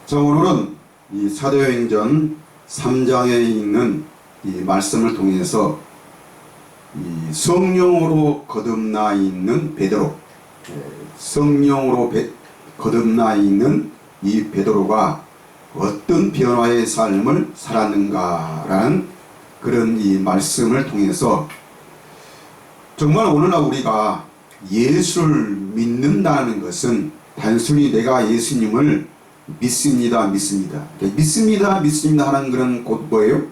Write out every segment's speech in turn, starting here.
자, 오늘은 이 사도행전 3장에 있는 이 말씀을 통해서 이 성령으로 거듭나 있는 베드로, 성령으로 거듭나 있는 이 베드로가 어떤 변화의 삶을 살았는가라는 그런 이 말씀을 통해서 정말 오늘날 우리가 예수를 믿는다는 것은 단순히 내가 예수님을 믿습니다 하는 그런 곧 뭐예요?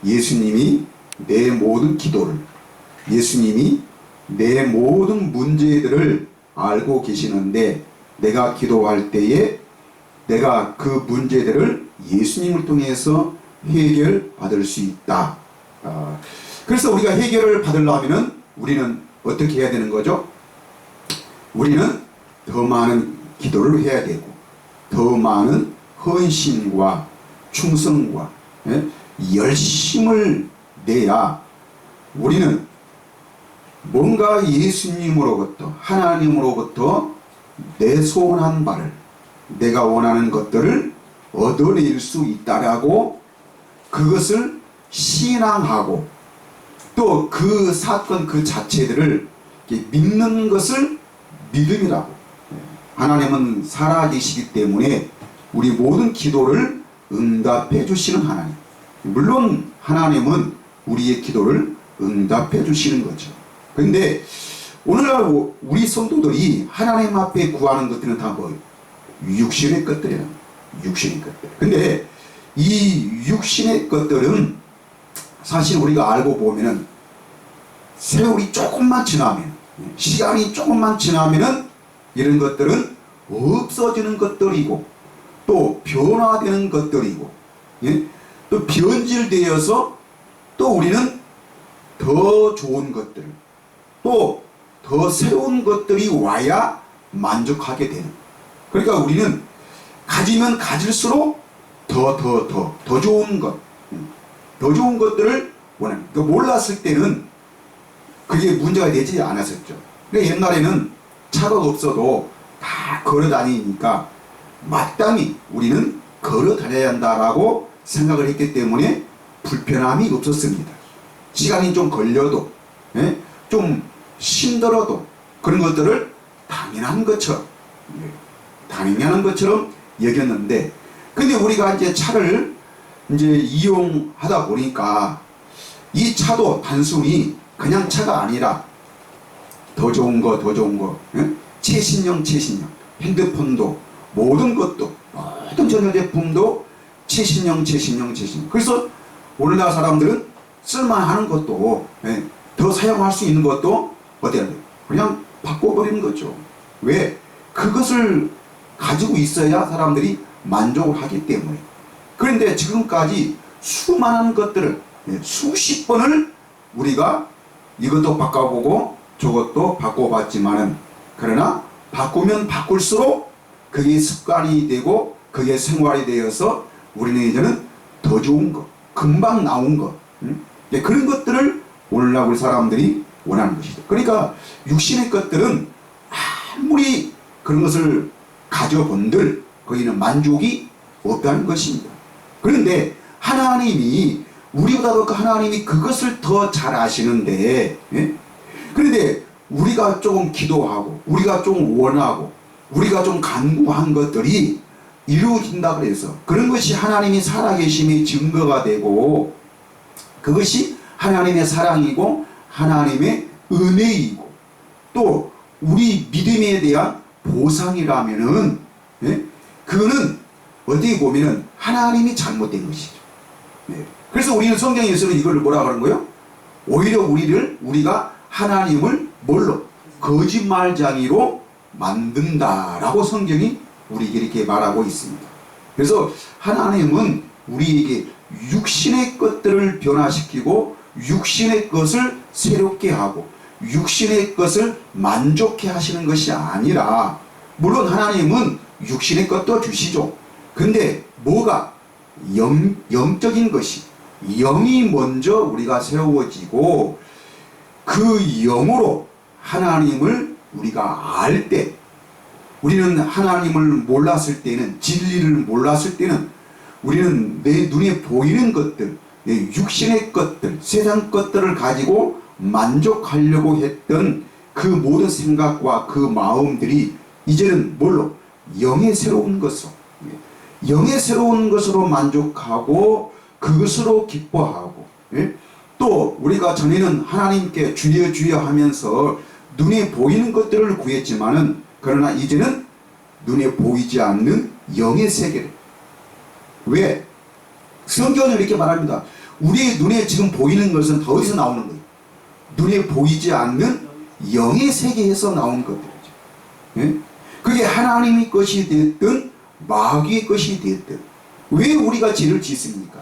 예수님이 내 모든 기도를, 예수님이 내 모든 문제들을 알고 계시는데 내가 기도할 때에 내가 그 문제들을 예수님을 통해서 해결받을 수 있다. 그래서 우리가 해결을 받으려면 우리는 어떻게 해야 되는 거죠? 우리는 더 많은 기도를 해야 되고 더 많은 헌신과 충성과 열심을 내야 우리는 뭔가 예수님으로부터 하나님으로부터 내 소원한 바를 내가 원하는 것들을 얻어낼 수 있다라고 그것을 신앙하고 또 그 사건 그 자체들을 믿는 것을 믿음이라고. 하나님은 살아계시기 때문에 우리 모든 기도를 응답해 주시는 하나님. 물론 하나님은 우리의 기도를 응답해 주시는 거죠. 그런데 오늘날 우리 성도들이 하나님 앞에 구하는 것들은 다 뭐예요? 육신의 것들이라. 육신의 것들. 근데 이 육신의 것들은 사실 우리가 알고 보면은 세월이 조금만 지나면, 시간이 조금만 지나면은 이런 것들은 없어지는 것들이고 또 변화되는 것들이고, 또 변질되어서 또 우리는 더 좋은 것들, 또 더 새로운 것들이 와야 만족하게 되는. 그러니까 우리는 가지면 가질수록 더 좋은 것, 더 좋은 것들을 원하는. 그러니까 몰랐을 때는 그게 문제가 되지 않았었죠. 그러니까 옛날에는 차가 없어도 다 걸어 다니니까 마땅히 우리는 걸어 다녀야 한다라고 생각을 했기 때문에 불편함이 없었습니다. 시간이 좀 걸려도, 좀 힘들어도 그런 것들을 당연한 것처럼 여겼는데, 근데 우리가 이제 차를 이제 이용하다 보니까 이 차도 단순히 그냥 차가 아니라 더 좋은 거, 최신형, 핸드폰도 모든 것도 모든 전자제품도 최신형. 그래서 오늘날 사람들은 쓸만하는 것도 더 사용할 수 있는 것도 어때요? 그냥 바꿔버리는 거죠. 왜? 그것을 가지고 있어야 사람들이 만족을 하기 때문에. 그런데 지금까지 수많은 것들을 수십 번을 우리가 이것도 바꿔보고 저것도 바꿔봤지만은, 그러나 바꾸면 바꿀수록 그게 습관이 되고 그게 생활이 되어서 우리는 이제는 더 좋은 것, 금방 나온 것, 그런 것들을 오늘날 우리 사람들이 원하는 것이죠. 그러니까 육신의 것들은 아무리 그런 것을 가져본들 거기는 만족이 없다는 것입니다. 그런데 하나님이 우리보다도 하나님이 그것을 더 잘 아시는데, 그런데 우리가 조금 기도하고 우리가 좀 원하고 우리가 좀 간구한 것들이 이루어진다 그래서 그런 것이 하나님이 살아계심의 증거가 되고 그것이 하나님의 사랑이고 하나님의 은혜이고 또 우리 믿음에 대한 보상이라면은, 그거는 어떻게 보면은 하나님이 잘못된 것이죠. 그래서 우리는 성경에서는 이걸 뭐라 그러는 거예요? 오히려 우리가 하나님을 뭘로? 거짓말쟁이로 만든다라고 성경이 우리에게 이렇게 말하고 있습니다. 그래서 하나님은 우리에게 육신의 것들을 변화시키고 육신의 것을 새롭게 하고 육신의 것을 만족해 하시는 것이 아니라, 물론 하나님은 육신의 것도 주시죠. 근데 뭐가? 영적인 것이, 영이 먼저 우리가 세워지고 그 영으로 하나님을 우리가 알 때 우리는 하나님을 몰랐을 때는, 진리를 몰랐을 때는 우리는 내 눈에 보이는 것들, 육신의 것들, 세상 것들을 가지고 만족하려고 했던 그 모든 생각과 그 마음들이 이제는 뭘로? 영의 새로운 것으로, 영의 새로운 것으로 만족하고 그것으로 기뻐하고, 또 우리가 전에는 하나님께 주여 주여 하면서 눈에 보이는 것들을 구했지만은, 그러나 이제는 눈에 보이지 않는 영의 세계를. 왜? 성경은 이렇게 말합니다. 우리의 눈에 지금 보이는 것은 더 어디서 나오는 거예요? 눈에 보이지 않는 영의 세계에서 나온 것들이죠. 그게 하나님의 것이 됐든 마귀의 것이 됐든. 왜 우리가 죄를 짓습니까?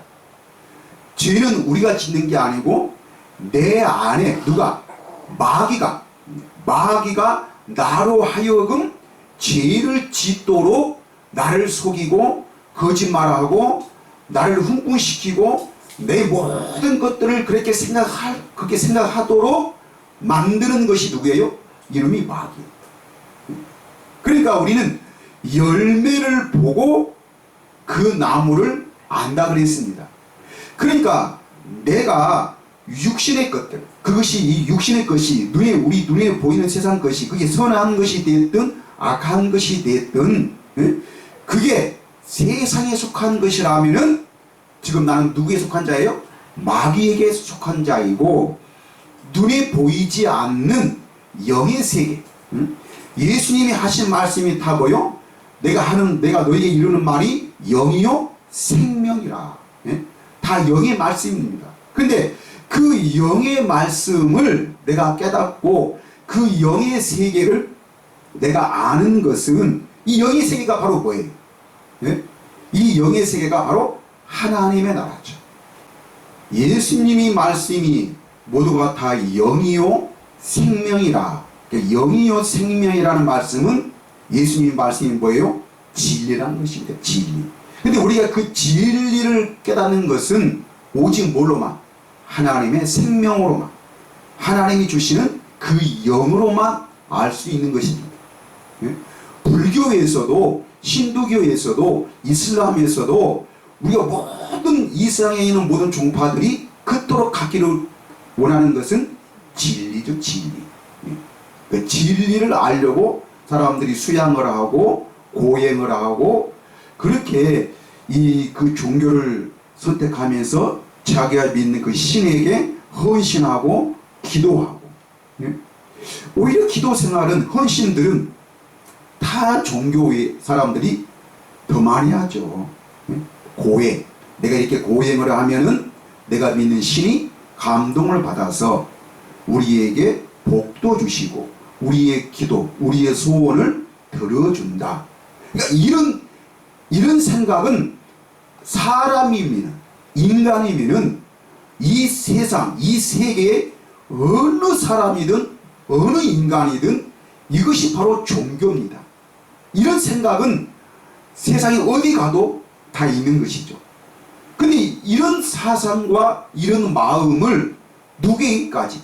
죄는 우리가 짓는 게 아니고 내 안에 누가? 마귀가 나로 하여금 죄를 짓도록 나를 속이고 거짓말하고 나를 흥분시키고 내 모든 것들을 그렇게 생각하도록 만드는 것이 누구예요? 이름이 마귀예요. 그러니까 우리는 열매를 보고 그 나무를 안다 그랬습니다. 그러니까 내가 육신의 것들, 그것이 이 육신의 것이 우리 눈에 보이는 세상 것이 그게 선한 것이 됐든 악한 것이 됐든, 그게 세상에 속한 것이라면은 지금 나는 누구에 속한 자예요? 마귀에게 속한 자이고, 눈에 보이지 않는 영의 세계. 예수님이 하신 말씀이 다 뭐요? 내가 너에게 이루는 말이 영이요 생명이라. 다 영의 말씀입니다. 근데 그 영의 말씀을 내가 깨닫고 그 영의 세계를 내가 아는 것은, 이 영의 세계가 바로 뭐예요? 이 영의 세계가 바로 하나님의 나라죠. 예수님이 말씀이 모두가 다 영이요 생명이라. 영이요 생명이라는 말씀은 예수님 말씀이 뭐예요? 진리라는 것입니다. 진리. 근데 우리가 그 진리를 깨닫는 것은 오직 뭘로만? 하나님의 생명으로만, 하나님이 주시는 그 영으로만 알 수 있는 것입니다. 불교에서도 힌두교에서도 이슬람에서도 우리가 모든 이 세상에 있는 모든 종파들이 그토록 갖기를 원하는 것은 진리죠. 진리. 그 진리를 알려고 사람들이 수양을 하고 고행을 하고 그렇게 그 종교를 선택하면서 자기가 믿는 그 신에게 헌신하고 기도하고, 오히려 기도 생활은, 헌신들은 타 종교의 사람들이 더 많이 하죠. 고행. 내가 이렇게 고행을 하면은 내가 믿는 신이 감동을 받아서 우리에게 복도 주시고 우리의 기도, 우리의 소원을 들어준다. 그러니까 이런 생각은 사람이면, 인간이면은 이 세상, 이 세계에 어느 사람이든 어느 인간이든 이것이 바로 종교입니다. 이런 생각은 세상에 어디 가도 다 있는 것이죠. 근데 이런 사상과 이런 마음을 누구에게까지?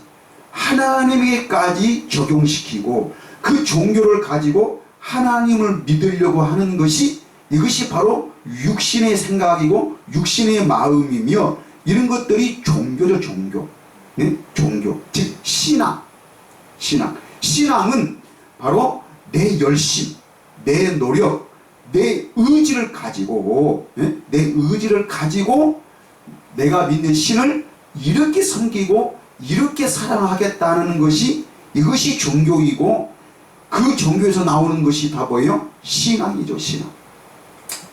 하나님에게까지 적용시키고 그 종교를 가지고 하나님을 믿으려고 하는 것이, 이것이 바로 육신의 생각이고 육신의 마음이며, 이런 것들이 종교죠. 종교. 종교. 즉 신앙. 신앙은 바로 내 열심, 내 노력, 내 의지를 가지고, 내가 믿는 신을 이렇게 섬기고 이렇게 사랑하겠다는 것이, 이것이 종교이고, 그 종교에서 나오는 것이 다 뭐예요? 신앙이죠. 신앙.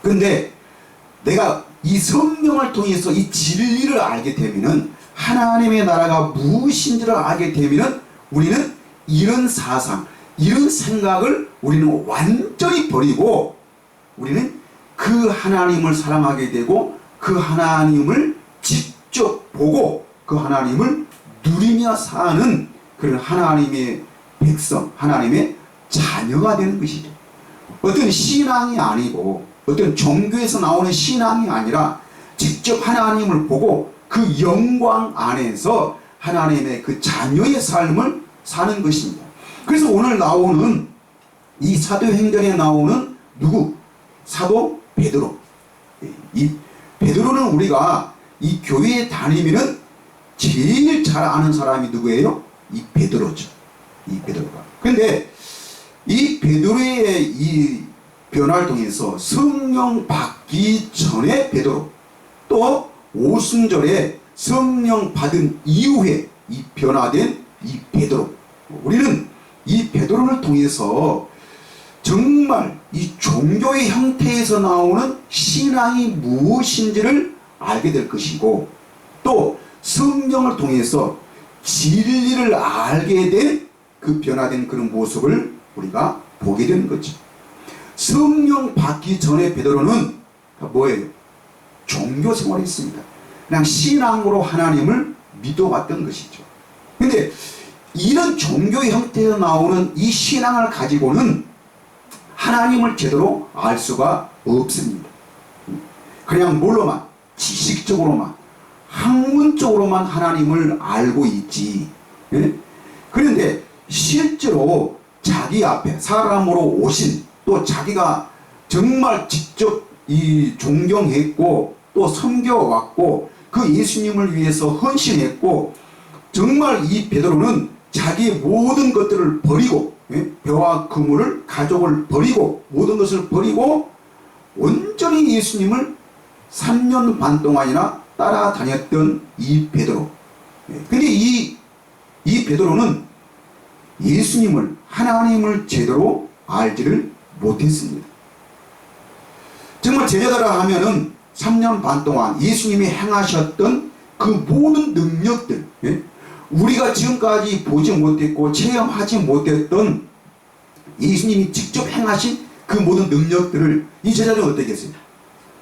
근데 내가 이 성령을 통해서 이 진리를 알게 되면은, 하나님의 나라가 무엇인지를 알게 되면은, 우리는 이런 사상, 이런 생각을 우리는 완전히 버리고 우리는 그 하나님을 사랑하게 되고, 그 하나님을 직접 보고 그 하나님을 누리며 사는 그런 하나님의 백성, 하나님의 자녀가 되는 것이죠. 어떤 신앙이 아니고, 어떤 종교에서 나오는 신앙이 아니라 직접 하나님을 보고 그 영광 안에서 하나님의 그 자녀의 삶을 사는 것입니다. 그래서 오늘 나오는 이 사도행전에 나오는 누구? 사도 베드로. 이 베드로는 우리가 이 교회에 다니면은 제일 잘 아는 사람이 누구예요? 이 베드로죠. 이 베드로가. 근데 이 베드로의 이 변화를 통해서 성령 받기 전에 베드로, 또 오순절에 성령 받은 이후에 이 변화된 이 베드로, 우리는 이 베드로를 통해서 정말 이 종교의 형태에서 나오는 신앙이 무엇인지를 알게 될 것이고, 또 성령을 통해서 진리를 알게 된 그 변화된 그런 모습을 우리가 보게 되는 거죠. 성령 받기 전에 베드로는 뭐예요? 종교 생활을 했습니다. 그냥 신앙으로 하나님을 믿어왔던 것이죠. 근데 이런 종교의 형태에서 나오는 이 신앙을 가지고는 하나님을 제대로 알 수가 없습니다. 그냥 뭘로만, 지식적으로만, 학문적으로만 하나님을 알고 있지. 그런데 실제로 자기 앞에 사람으로 오신, 또 자기가 정말 직접 이 존경했고 또 섬겨왔고 그 예수님을 위해서 헌신했고, 정말 이 베드로는 자기의 모든 것들을 버리고, 배와 그물을, 가족을 버리고, 모든 것을 버리고 온전히 예수님을 3년 반 동안이나 따라다녔던 이 베드로. 근데 이 베드로는 예수님을, 하나님을 제대로 알지를 못했습니다. 정말 제자들아 하면은 3년 반 동안 예수님이 행하셨던 그 모든 능력들, 우리가 지금까지 보지 못했고 체험하지 못했던 예수님이 직접 행하신 그 모든 능력들을 이 제자들은 어떻게 했어요?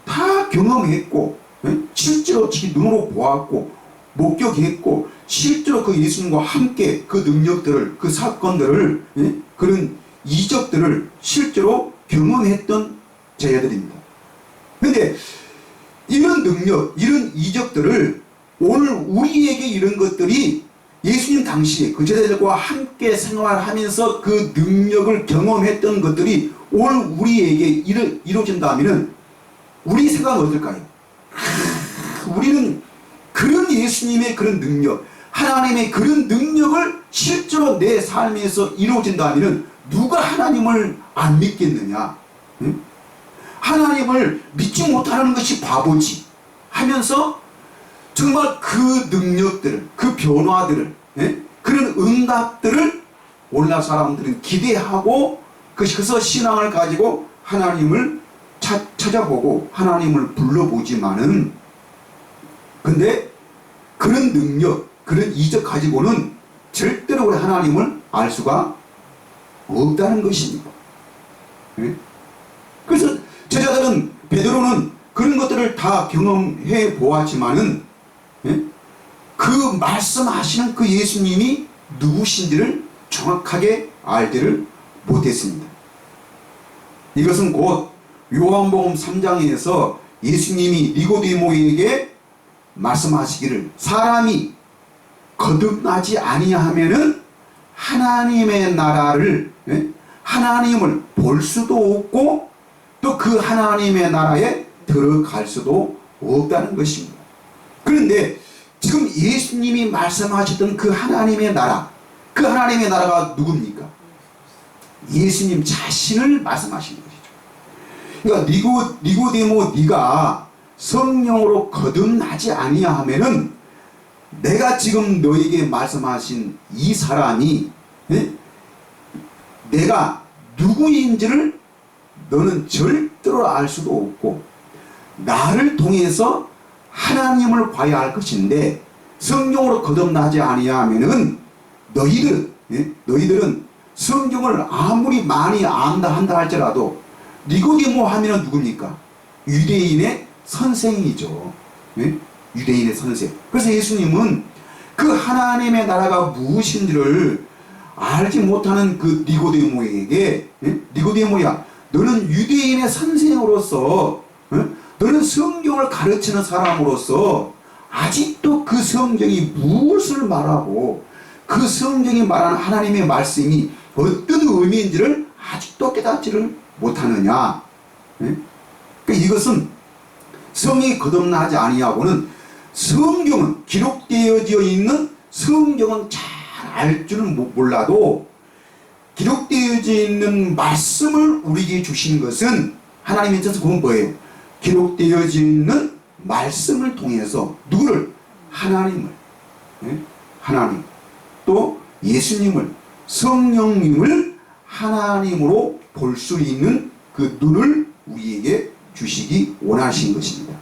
다 경험했고, 실제로 지 눈으로 보았고 목격했고, 실제로 그 예수님과 함께 그 능력들을, 그 사건들을, 그런 이적들을 실제로 경험했던 제자들입니다. 그런데 이런 능력, 이런 이적들을 오늘 우리에게 이런 것들이 예수님 당시에 그 제자들과 함께 생활하면서 그 능력을 경험했던 것들이 오늘 우리에게 이루어진다면 우리 생각은 어떨까요? 우리는 그런 예수님의 그런 능력, 하나님의 그런 능력을 실제로 내 삶에서 이루어진다면 누가 하나님을 안 믿겠느냐? 하나님을 믿지 못하는 것이 바보지 하면서 정말 그 능력들을, 그 변화들을, 그런 응답들을 오늘날 사람들은 기대하고, 그래서 신앙을 가지고 하나님을 찾아보고 하나님을 불러보지만은, 근데 그런 능력, 그런 이적 가지고는 절대로 우리 하나님을 알 수가 없다는 것입니다. 그래서 제자들은, 베드로는 그런 것들을 다 경험해 보았지만은 그 말씀하시는 그 예수님이 누구신지를 정확하게 알지를 못했습니다. 이것은 곧 요한복음 3장에서 예수님이 니고디모에게 말씀하시기를, 사람이 거듭나지 아니하면은 하나님의 나라를, 하나님을 볼 수도 없고 또 그 하나님의 나라에 들어갈 수도 없다는 것입니다. 그런데 지금 예수님이 말씀하셨던 그 하나님의 나라, 그 하나님의 나라가 누굽니까? 예수님 자신을 말씀하시는 것이죠. 그러니까 니고데모, 네가 성령으로 거듭나지 아니하면은 내가 지금 너에게 말씀하신 이 사람이 내가 누구인지를 너는 절대로 알 수도 없고, 나를 통해서 하나님을 봐야 할 것인데, 성령으로 거듭나지 아니하면은 너희들은 성경을 아무리 많이 안다 한다 할지라도, 니고디모 하면은 누굽니까? 유대인의 선생이죠. 유대인의 선생. 그래서 예수님은 그 하나님의 나라가 무엇인지를 알지 못하는 그 니고데모에게, 니고데모야, 너는 유대인의 선생으로서, 너는 성경을 가르치는 사람으로서 아직도 그 성경이 무엇을 말하고 그 성경이 말하는 하나님의 말씀이 어떤 의미인지를 아직도 깨닫지를 못하느냐. 예? 그러니까 이것은 성이 거듭나지 아니하고는 성경은 기록되어져 있는 성경은 잘 알 줄은 몰라도 기록되어져 있는 말씀을 우리에게 주신 것은 하나님의 뜻은 그건 뭐예요? 기록되어져 있는 말씀을 통해서 누구를? 하나님을, 예? 하나님, 또 예수님을, 성령님을 하나님으로 볼 수 있는 그 눈을 우리에게 주시기 원하신 것입니다.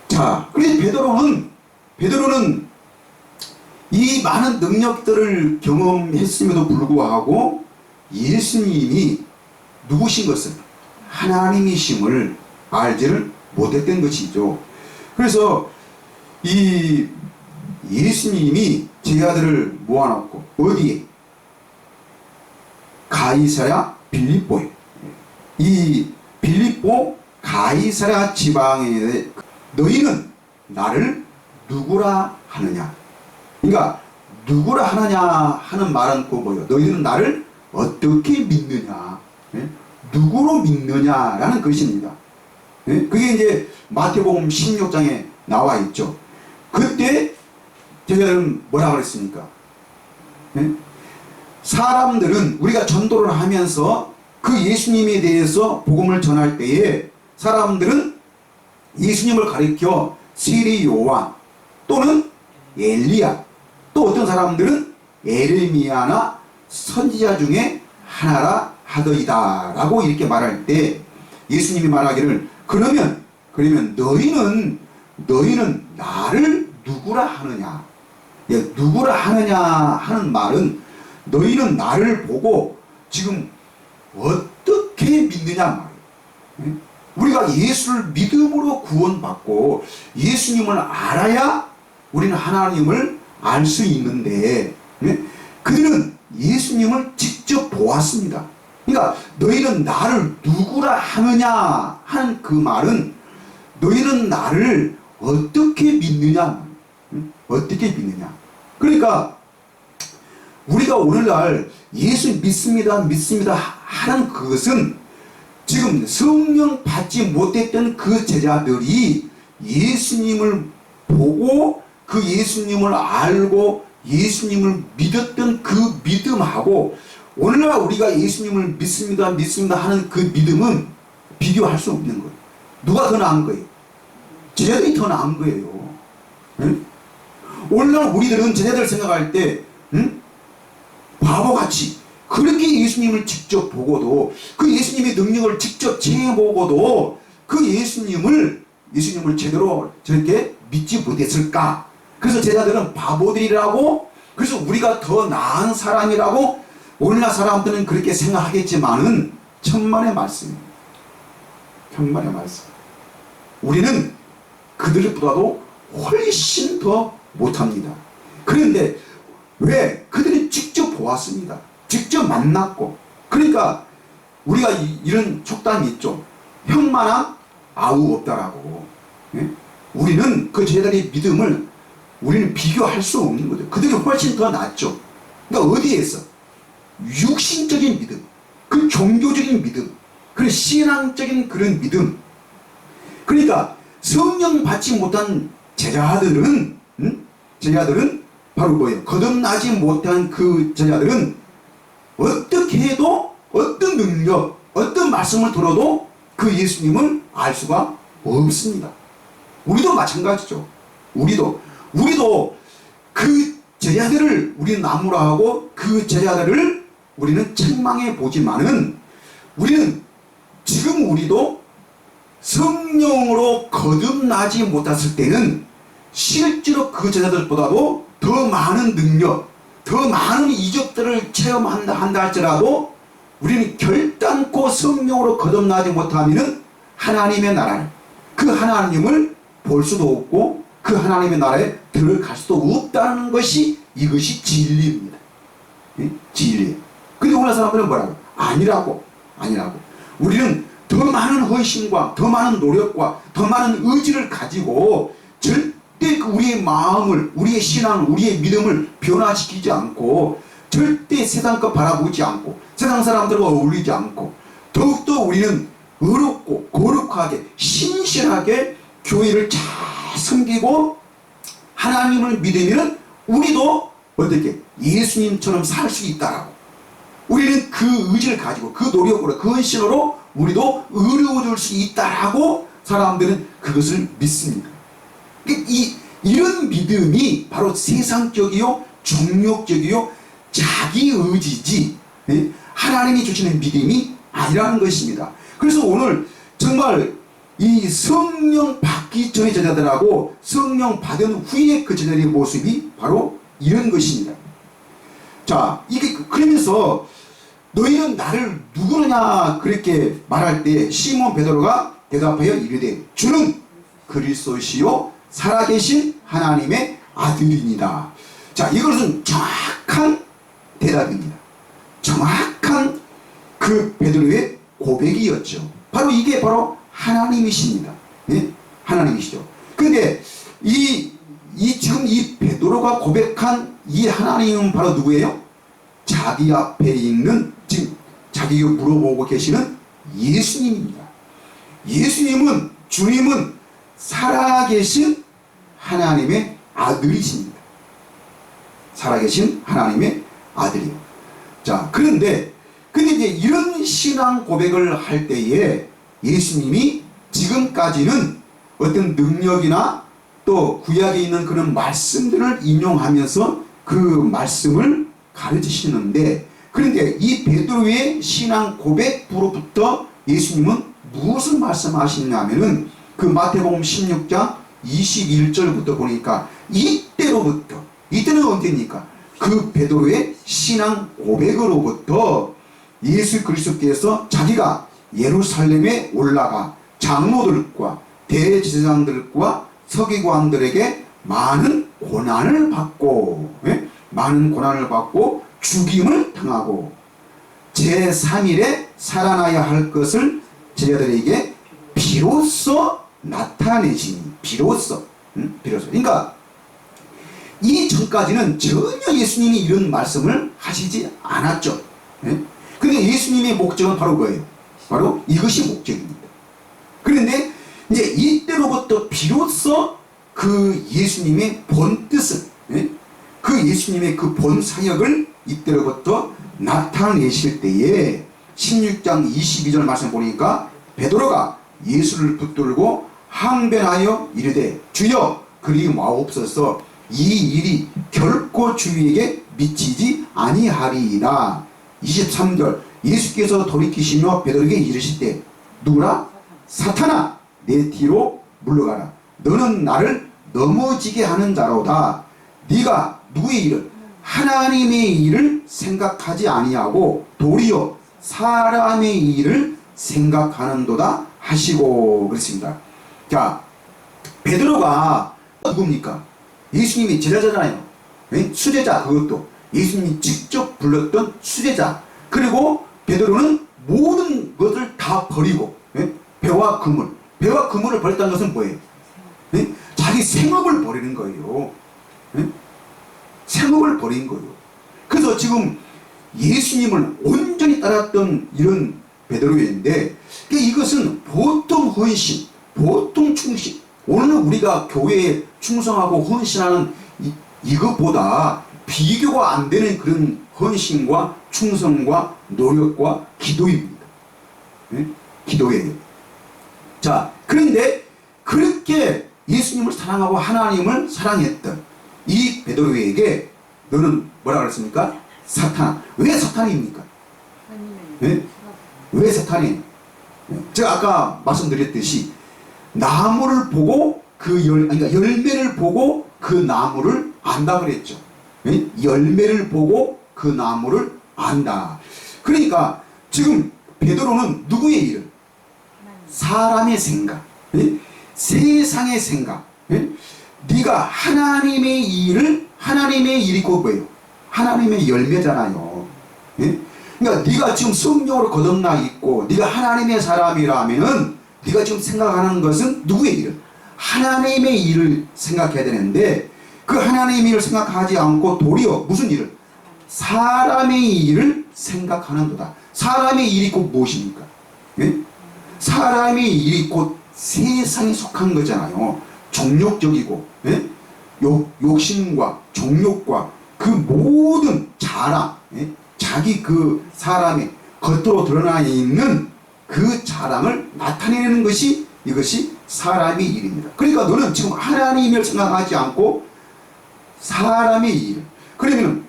자, 그래서 베드로는 이 많은 능력들을 경험했음에도 불구하고 예수님이 누구신 것을, 하나님이심을 알지를 못했던 것이죠. 그래서 이 예수님이 제자들을 모아놓고 어디에? 가이사랴 빌립보에. 이 빌립보 가이사랴 지방에 너희는 나를 누구라 하느냐? 그러니까 누구라 하느냐 하는 말은 그 뭐예요? 너희는 나를 어떻게 믿느냐? 예? 누구로 믿느냐라는 것입니다. 예? 그게 이제 마태복음 16장에 나와 있죠. 그때 제자들은 뭐라 그랬습니까? 예? 사람들은 우리가 전도를 하면서 그 예수님에 대해서 복음을 전할 때에 사람들은 예수님을 가리켜 세리 요한 또는 엘리야, 또 어떤 사람들은 에레미야나 선지자 중에 하나라 하더이다 라고 이렇게 말할 때 예수님이 말하기를 그러면 너희는 나를 누구라 하느냐? 예, 누구라 하느냐 하는 말은 너희는 나를 보고 지금 어떻게 믿느냐 말이에요. 예? 우리가 예수를 믿음으로 구원받고 예수님을 알아야 우리는 하나님을 알 수 있는데, 예? 그들은 예수님을 직접 보았습니다. 그러니까 너희는 나를 누구라 하느냐 하는 그 말은 너희는 나를 어떻게 믿느냐, 어떻게 믿느냐. 그러니까 우리가 오늘날 예수 믿습니다 하는 그것은 지금 성령 받지 못했던 그 제자들이 예수님을 보고 그 예수님을 알고 예수님을 믿었던 그 믿음하고 오늘날 우리가 예수님을 믿습니다 하는 그 믿음은 비교할 수 없는 거예요. 누가 더 나은 거예요? 제자들이 더 나은 거예요. 응? 오늘날 우리들은 제자들 생각할 때 바보같이 그렇게 예수님을 직접 보고도 그 예수님의 능력을 직접 체험해보고도 그 예수님을 제대로 저렇게 믿지 못했을까? 그래서 제자들은 바보들이라고, 그래서 우리가 더 나은 사람이라고 오늘날 사람들은 그렇게 생각하겠지만은 천만의 말씀입니다. 천만의 말씀. 우리는 그들보다도 훨씬 더 못합니다. 그런데 왜? 그들이 직접 보았습니다. 직접 만났고. 그러니까 우리가 이런 촉단이 있죠. 형만한 아우 없다라고. 예? 우리는 그 제자들의 믿음을 우리는 비교할 수 없는 거죠. 그들이 훨씬 더 낫죠. 그러니까 어디에서? 육신적인 믿음, 그 종교적인 믿음, 그 신앙적인 그런 믿음. 그러니까 성령 받지 못한 제자들은 바로 뭐예요? 거듭나지 못한 그 제자들은 어떻게 해도 어떤 능력, 어떤 말씀을 들어도 그 예수님을 알 수가 없습니다. 우리도 마찬가지죠. 우리도 그 제자들을 우리는 나무라 하고 그 제자들을 우리는 책망해 보지만은 우리는 지금 우리도 성령으로 거듭나지 못했을 때는 실제로 그 제자들보다도 더 많은 능력, 더 많은 이적들을 체험한다 할지라도 우리는 결단코 성령으로 거듭나지 못하면 하나님의 나라를, 그 하나님을 볼 수도 없고 그 하나님의 나라에 들어갈 수도 없다는 것이 이것이 진리입니다. 예? 진리. 근데 오늘 사람들은 뭐라고? 아니라고. 우리는 더 많은 헌신과 더 많은 노력과 더 많은 의지를 가지고 절대 우리의 마음을, 우리의 신앙, 우리의 믿음을 변화시키지 않고 절대 세상 것 바라보지 않고 세상 사람들과 어울리지 않고 더욱더 우리는 의롭고 거룩하게 신실하게 교회를 잘 섬기고 하나님을 믿으면 우리도 어떻게 예수님처럼 살 수 있다라고, 우리는 그 의지를 가지고 그 노력으로 그 헌신으로 우리도 의로워질 수 있다라고 사람들은 그것을 믿습니다. 이런 믿음이 바로 세상적이요 정욕적이요 자기 의지지 하나님이 주시는 믿음이 아니라는 것입니다. 그래서 오늘 정말 이 성령 받기 전의 제자들하고 성령 받은 후에 그 제자들의 모습이 바로 이런 것입니다. 자, 이게 그러면서 너희는 나를 누구느냐 그렇게 말할 때 시몬 베드로가 대답하여 이르되 주는 그리스도시요 살아계신 하나님의 아들이니라. 자, 이것은 정확한 대답입니다. 정확한 그 베드로의 고백이었죠. 바로 이게 바로 하나님이십니다. 네? 하나님이시죠. 그런데 지금 이 베드로가 고백한 이 하나님은 바로 누구예요? 자기 앞에 있는, 지금 자기가 물어보고 계시는 예수님입니다. 예수님은, 주님은 살아계신 하나님의 아들이십니다. 살아계신 하나님의 아들이요. 자, 근데 이제 이런 신앙 고백을 할 때에 예수님이 지금까지는 어떤 능력이나 또 구약에 있는 그런 말씀들을 인용하면서 그 말씀을 가르치시는데, 그런데 이 베드로의 신앙 고백부로부터 예수님은 무엇을 말씀하시냐면은 그 마태복음 16장 21절부터 보니까 이때는 언제입니까? 그 베드로의 신앙 고백으로부터 예수 그리스도께서 자기가 예루살렘에 올라가 장로들과 대제사장들과 서기관들에게 많은 고난을 받고 죽임을 당하고 제3일에 살아나야 할 것을 제자들에게 비로소 나타내시니 비로소. 그러니까 이 전까지는 전혀 예수님이 이런 말씀을 하시지 않았죠. 그런데 예수님의 목적은 바로 뭐예요? 바로 이것이 목적입니다. 그런데 이제 이때로부터 비로소 그 예수님의 본 뜻을, 그 예수님의 그 본 사역을 이때로부터 나타내실 때에 16장 22절 말씀 보니까 베드로가 예수를 붙들고 항변하여 이르되 주여 그리 마옵소서, 이 일이 결코 주에게 미치지 아니하리이다. 23절 예수께서 돌이키시며 베드로에게 이르시되 누구라? 사탄아 내 뒤로 물러가라. 너는 나를 넘어지게 하는 자로다. 네가 누구의 일을? 하나님의 일을 생각하지 아니하고 도리어 사람의 일을 생각하는도다 하시고 그랬습니다. 자, 베드로가 누굽니까? 예수님이 제자잖아요. 수제자, 그것도 예수님이 직접 불렀던 수제자. 그리고 베드로는 모든 것을 다 버리고 배와 그물을 버렸다는 것은 뭐예요? 자기 생업을 버리는 거예요. 생업을 버린 거예요. 그래서 지금 예수님을 온전히 따랐던 이런 베드로인데, 이것은 보통 헌신, 보통 충신, 오늘 우리가 교회에 충성하고 헌신하는 이것보다 비교가 안 되는 그런 헌신과 충성과 노력과 기도입니다. 기도예요. 자, 그런데 그렇게 예수님을 사랑하고 하나님을 사랑했던 이 베드로에게 너는 뭐라 그랬습니까? 사탄. 왜 사탄입니까? 왜 사탄이에요? 제가 아까 말씀드렸듯이 나무를 보고 그러니까 열매를 보고 그 나무를 안다 그랬죠. 열매를 보고 그 나무를 안다. 그러니까 지금 베드로는 누구의 일을? 사람의 생각, 세상의 생각. 네가 하나님의 일을, 하나님의 일이 곧 뭐예요? 하나님의 열매잖아요. 그러니까 네가 지금 성령으로 거듭나 있고 네가 하나님의 사람이라면은 네가 지금 생각하는 것은 누구의 일을? 하나님의 일을 생각해야 되는데 그 하나님의 일을 생각하지 않고 도리어 무슨 일을? 사람의 일을 생각하는도다. 사람의 일이 곧 무엇입니까? 예? 사람의 일이 곧 세상에 속한 거잖아요. 정욕적이고, 예? 욕심과 정욕과 그 모든 자랑, 예? 자기 그 사람의 겉으로 드러나 있는 그 자랑을 나타내는 것이 이것이 사람의 일입니다. 그러니까 너는 지금 하나님을 생각하지 않고 사람의 일. 그러면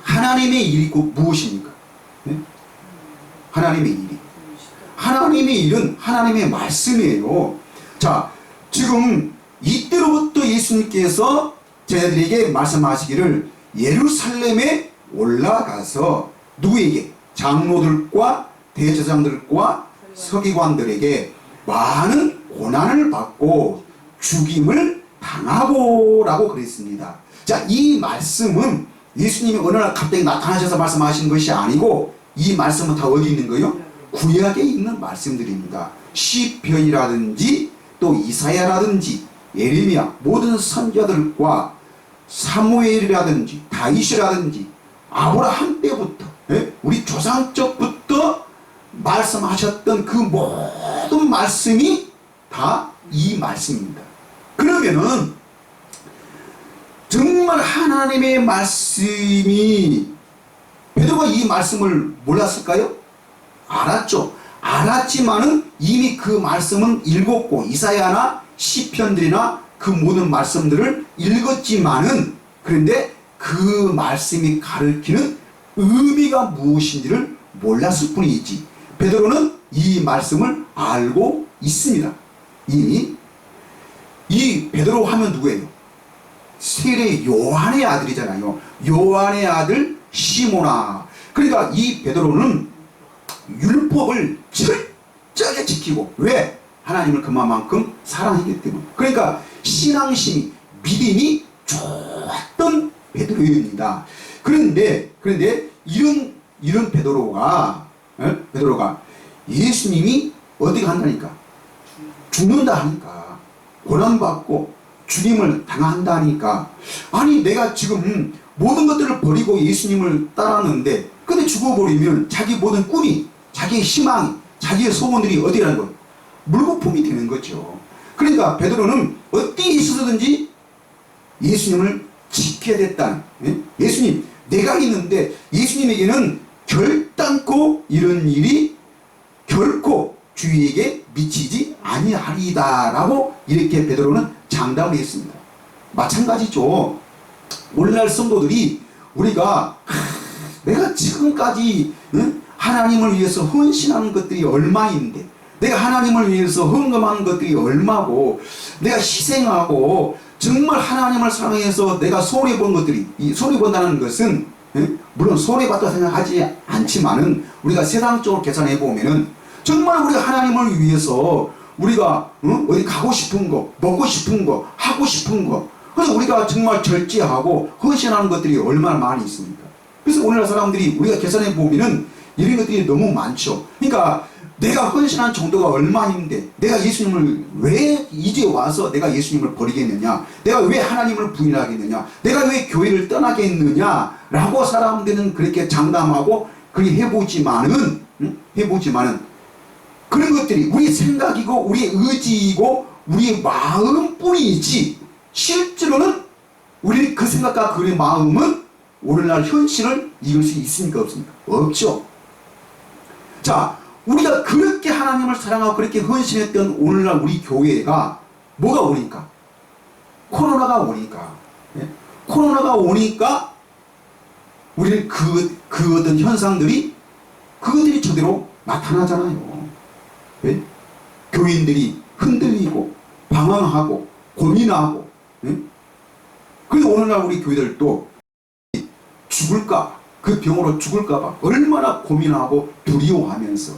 하나님의 일이 곧 무엇입니까? 네? 하나님의 일이. 하나님의 일은 하나님의 말씀이에요. 자, 지금 이때로부터 예수님께서 저희들에게 말씀하시기를 예루살렘에 올라가서 누구에게? 장로들과 대제사장들과 서기관들에게 많은 고난을 받고 죽임을 당하고라고 그랬습니다. 자, 이 말씀은 예수님이 어느 날 갑자기 나타나셔서 말씀하신 것이 아니고 이 말씀은 다 어디 있는 거예요? 구약에 있는 말씀들입니다. 시편이라든지 또 이사야라든지 예레미야 모든 선지자들과 사무엘이라든지 다윗이라든지 아브라함 때부터 우리 조상적부터 말씀하셨던 그 모든 말씀이 다 이 말씀입니다. 그러면은 정말 하나님의 말씀이 베드로가 이 말씀을 몰랐을까요? 알았죠. 알았지만은 이미 그 말씀은 읽었고 이사야나 시편들이나 그 모든 말씀들을 읽었지만은 그런데 그 말씀이 가르치는 의미가 무엇인지를 몰랐을 뿐이지 베드로는 이 말씀을 알고 있습니다. 이미 이 베드로 하면 누구예요? 세례 요한의 아들이잖아요. 요한의 아들 시모나. 그러니까 이 베드로는 율법을 철저하게 지키고 왜? 하나님을 그만큼 사랑했기 때문에. 그러니까 신앙심이 믿음이 좋았던 베드로입니다. 그런데 이런 베드로가 예수님이 어디 간다니까? 죽는다 하니까 고난받고 죽임을 당한다니까 아니 내가 지금 모든 것들을 버리고 예수님을 따랐는데 근데 죽어버리면 자기 모든 꿈이 자기의 희망이 자기의 소원들이 어디라는 거예요? 물거품이 되는 거죠. 그러니까 베드로는 어디에 있어서든지 예수님을 지켜야 됐다는 예수님 내가 있는데 예수님에게는 결단코 이런 일이 결코 주위에게 미치지 아니하리다 라고 이렇게 베드로는 장담을 했습니다. 마찬가지죠. 오늘날 성도들이 우리가 내가 지금까지 하나님을 위해서 헌신하는 것들이 얼마인데 내가 하나님을 위해서 헌금하는 것들이 얼마고 내가 희생하고 정말 하나님을 사랑해서 내가 손해본 것들이 이 손해본다는 것은 물론 손해봤다 생각하지 않지만은 우리가 세상적으로 계산해 보면은 정말 우리가 하나님을 위해서 우리가 어디 가고 싶은 거 먹고 싶은 거 하고 싶은 거 그래서 우리가 정말 절제하고 헌신하는 것들이 얼마나 많이 있습니까? 그래서 오늘날 사람들이 우리가 계산해 보면은 이런 것들이 너무 많죠. 그러니까 내가 헌신한 정도가 얼마인데 내가 예수님을 왜 이제 와서 내가 예수님을 버리겠느냐 내가 왜 하나님을 부인하겠느냐 내가 왜 교회를 떠나겠느냐 라고 사람들은 그렇게 장담하고 그렇게 해보지만은 그런 것들이 우리 생각이고 우리의 의지이고 우리의 마음뿐이지 실제로는 우리 그 생각과 그 마음은 오늘날 현실을 이길 수 있습니까? 없습니까? 없죠. 자, 우리가 그렇게 하나님을 사랑하고 그렇게 헌신했던 오늘날 우리 교회가 뭐가 오니까? 코로나가 오니까. 코로나가 오니까 우리는 그 어떤 현상들이 그것들이 저대로 나타나잖아요. 네? 교인들이 흔들리고 방황하고 고민하고 그래서 오늘날 우리 교회들도 죽을까 그 병으로 죽을까봐 얼마나 고민하고 두려워하면서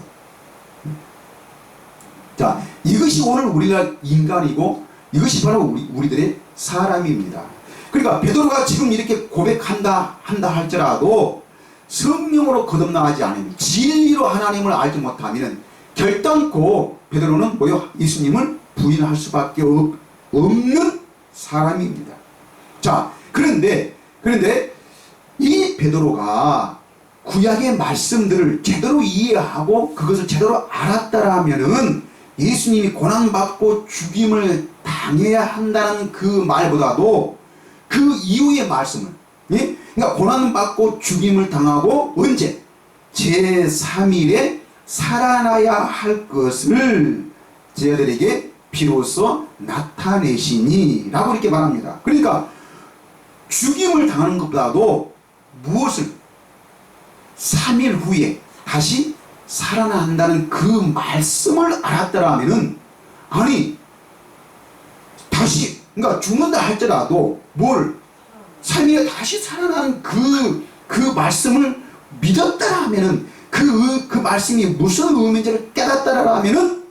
자 이것이 오늘 우리가 인간이고 이것이 바로 우리들의 사람입니다. 그러니까 베드로가 지금 이렇게 고백한다 할지라도 성령으로 거듭나지 않으면 진리로 하나님을 알지 못하면 결단코 베드로는 뭐요? 예수님을 부인할 수밖에 없는 사람입니다. 자, 그런데 이 베드로가 구약의 말씀들을 제대로 이해하고 그것을 제대로 알았다라면은 예수님이 고난받고 죽임을 당해야 한다는 그 말보다도 그 이후의 말씀을, 예? 그러니까 고난받고 죽임을 당하고 언제? 제3일에 살아나야 할 것을 저희들에게 비로소 나타내시니 라고 이렇게 말합니다. 그러니까 죽임을 당하는 것보다도 무엇을 3일 후에 다시 살아난다는 그 말씀을 알았더라면은, 아니 다시 그러니까 죽는다 할지라도 뭘 3일에 다시 살아나는 그 말씀을 믿었다라면은 그 말씀이 무슨 의미인지를 깨닫다라면은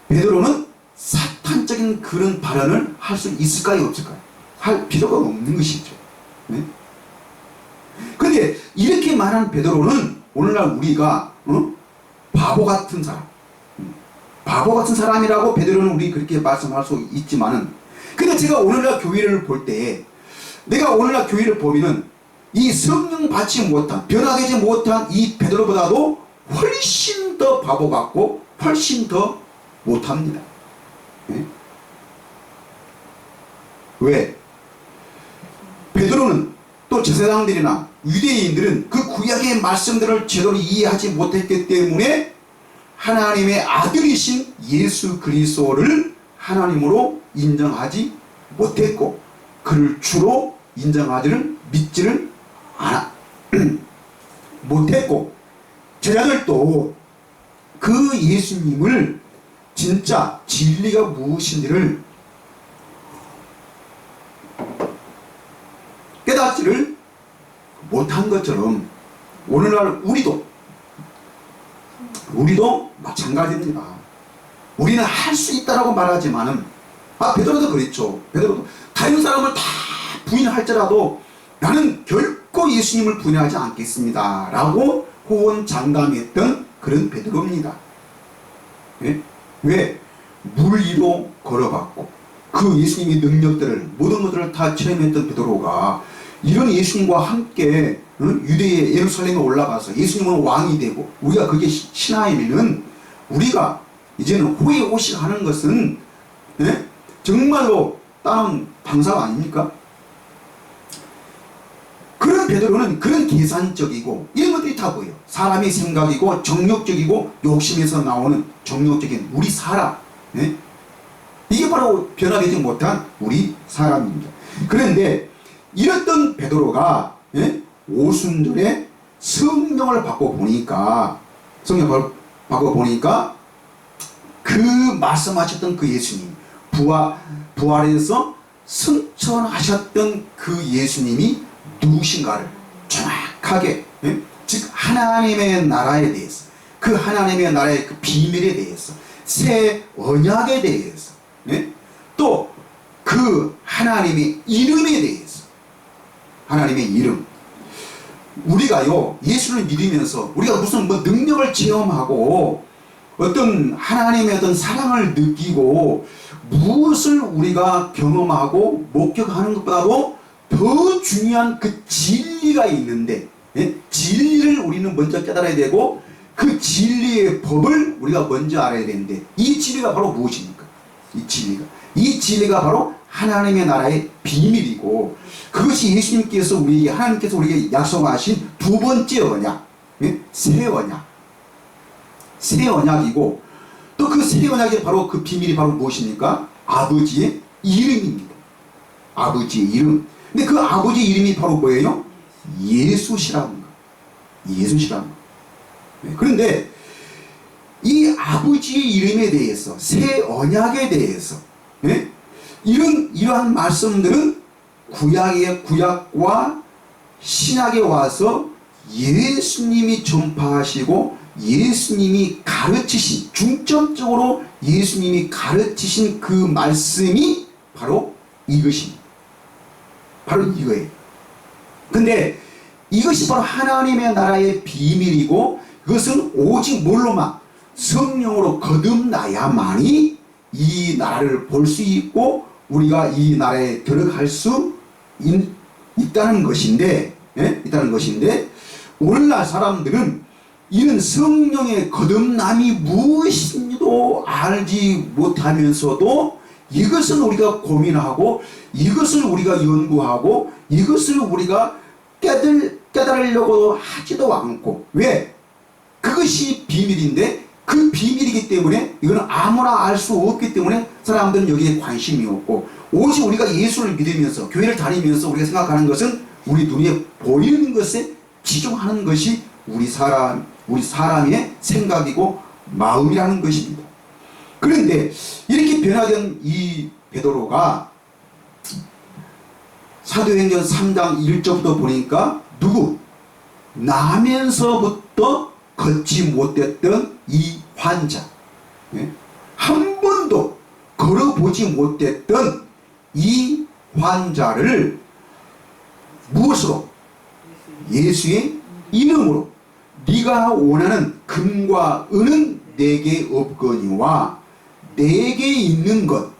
베드로는 사탄적인 그런 발언을 할 수 있을까요, 없을까요? 할 필요가 없는 것이죠. 네? 그런데 이렇게 말한 베드로는 오늘날 우리가 바보 같은 사람, 바보 같은 사람이라고 베드로는 우리 그렇게 말씀할 수 있지만은, 근데 제가 오늘날 교회를 볼 때, 내가 오늘날 교회를 보면은 이 성령 받지 못한, 변화되지 못한 이 베드로보다도 훨씬 더 바보 같고 훨씬 더 못합니다. 네? 왜? 베드로는 또 제사장들이나 유대인들은 그 구약의 말씀들을 제대로 이해하지 못했기 때문에 하나님의 아들이신 예수 그리스도를 하나님으로 인정하지 못했고, 그를 주로 인정하지를 믿지를 못했고, 제자들도 그 예수님을 진짜 진리가 무엇인지를 깨닫지를 못한 것처럼 오늘날 우리도 마찬가지입니다. 우리는 할 수 있다라고 말하지만은, 베드로도 그랬죠. 베드로도 다른 사람을 다 부인할지라도 나는 결코 예수님을 부인하지 않겠습니다 라고 호언장담했던 그런 베드로입니다. 예? 왜? 물 위로 걸어갔고 그 예수님의 능력들을, 모든 것들을 다 체험했던 베드로가 이런 예수님과 함께 유대의 예루살렘에 올라가서 예수님은 왕이 되고 우리가 그게 신하이면은, 우리가 이제는 호의호식하는 것은, 예? 정말로 다른 방사가 아닙니까? 그런 베드로는 그런 계산적이고 이런 것들이 다 보여요. 사람의 생각이고 정욕적이고 욕심에서 나오는 정욕적인 우리 사람, 예? 이게 바로 변화되지 못한 우리 사람입니다. 그런데 이랬던 베드로가, 예? 오순절에 성령을 받고 보니까 그 말씀하셨던 그 예수님, 부활해서 승천하셨던 그 예수님이 누구신가를 정확하게, 예? 즉 하나님의 나라에 대해서, 그 하나님의 나라의 그 비밀에 대해서, 새 언약에 대해서, 예? 또 그 하나님의 이름에 대해서, 하나님의 이름, 우리가요 예수를 믿으면서 우리가 무슨 뭐 능력을 체험하고 어떤 하나님의 어떤 사랑을 느끼고 무엇을 우리가 경험하고 목격하는 것보다도 더 중요한 그 진리가 있는데, 예? 진리를 우리는 먼저 깨달아야 되고 그 진리의 법을 우리가 먼저 알아야 되는데, 이 진리가 바로 무엇입니까? 이 진리가 바로 하나님의 나라의 비밀이고, 그것이 예수님께서 하나님께서 우리에게 약속하신 두 번째 언약, 예? 새 언약이고, 또 그 새 언약의 바로 그 비밀이 바로 무엇입니까? 아버지의 이름입니다. 아버지의 이름. 근데 그 아버지의 이름이 바로 뭐예요? 예수시라는 거. 예수시라는 거. 네. 그런데 이 아버지의 이름에 대해서, 새 언약에 대해서, 네? 이러한 말씀들은 구약과 신약에 와서 예수님이 전파하시고 예수님이 가르치신, 중점적으로 예수님이 가르치신 그 말씀이 바로 이것입니다. 바로 이거예요. 근데 이것이 바로 하나님의 나라의 비밀이고, 그것은 오직 뭘로만? 성령으로 거듭나야만이 이 나라를 볼 수 있고 우리가 이 나라에 들어갈 수 있다는 것인데, 있다는 것인데, 오늘날 사람들은 이런 성령의 거듭남이 무엇인지도 알지 못하면서도 이것을 우리가 고민하고 이것을 우리가 연구하고 이것을 우리가 깨달으려고 하지도 않고, 왜? 그것이 비밀인데 그 비밀이기 때문에 이거는 아무나 알 수 없기 때문에 사람들은 여기에 관심이 없고, 오직 우리가 예수를 믿으면서 교회를 다니면서 우리가 생각하는 것은 우리 눈에 보이는 것에 치중하는 것이 우리 사람의 생각이고 마음이라는 것입니다. 그런데 이렇게 변화된 이 베드로가 사도행전 3장 1절부터 보니까 나면서부터 걷지 못했던 이 환자, 한 번도 걸어보지 못했던 이 환자를 무엇으로? 예수의 이름으로 네가 원하는 금과 은은 내게 없거니와 내게 있는 것,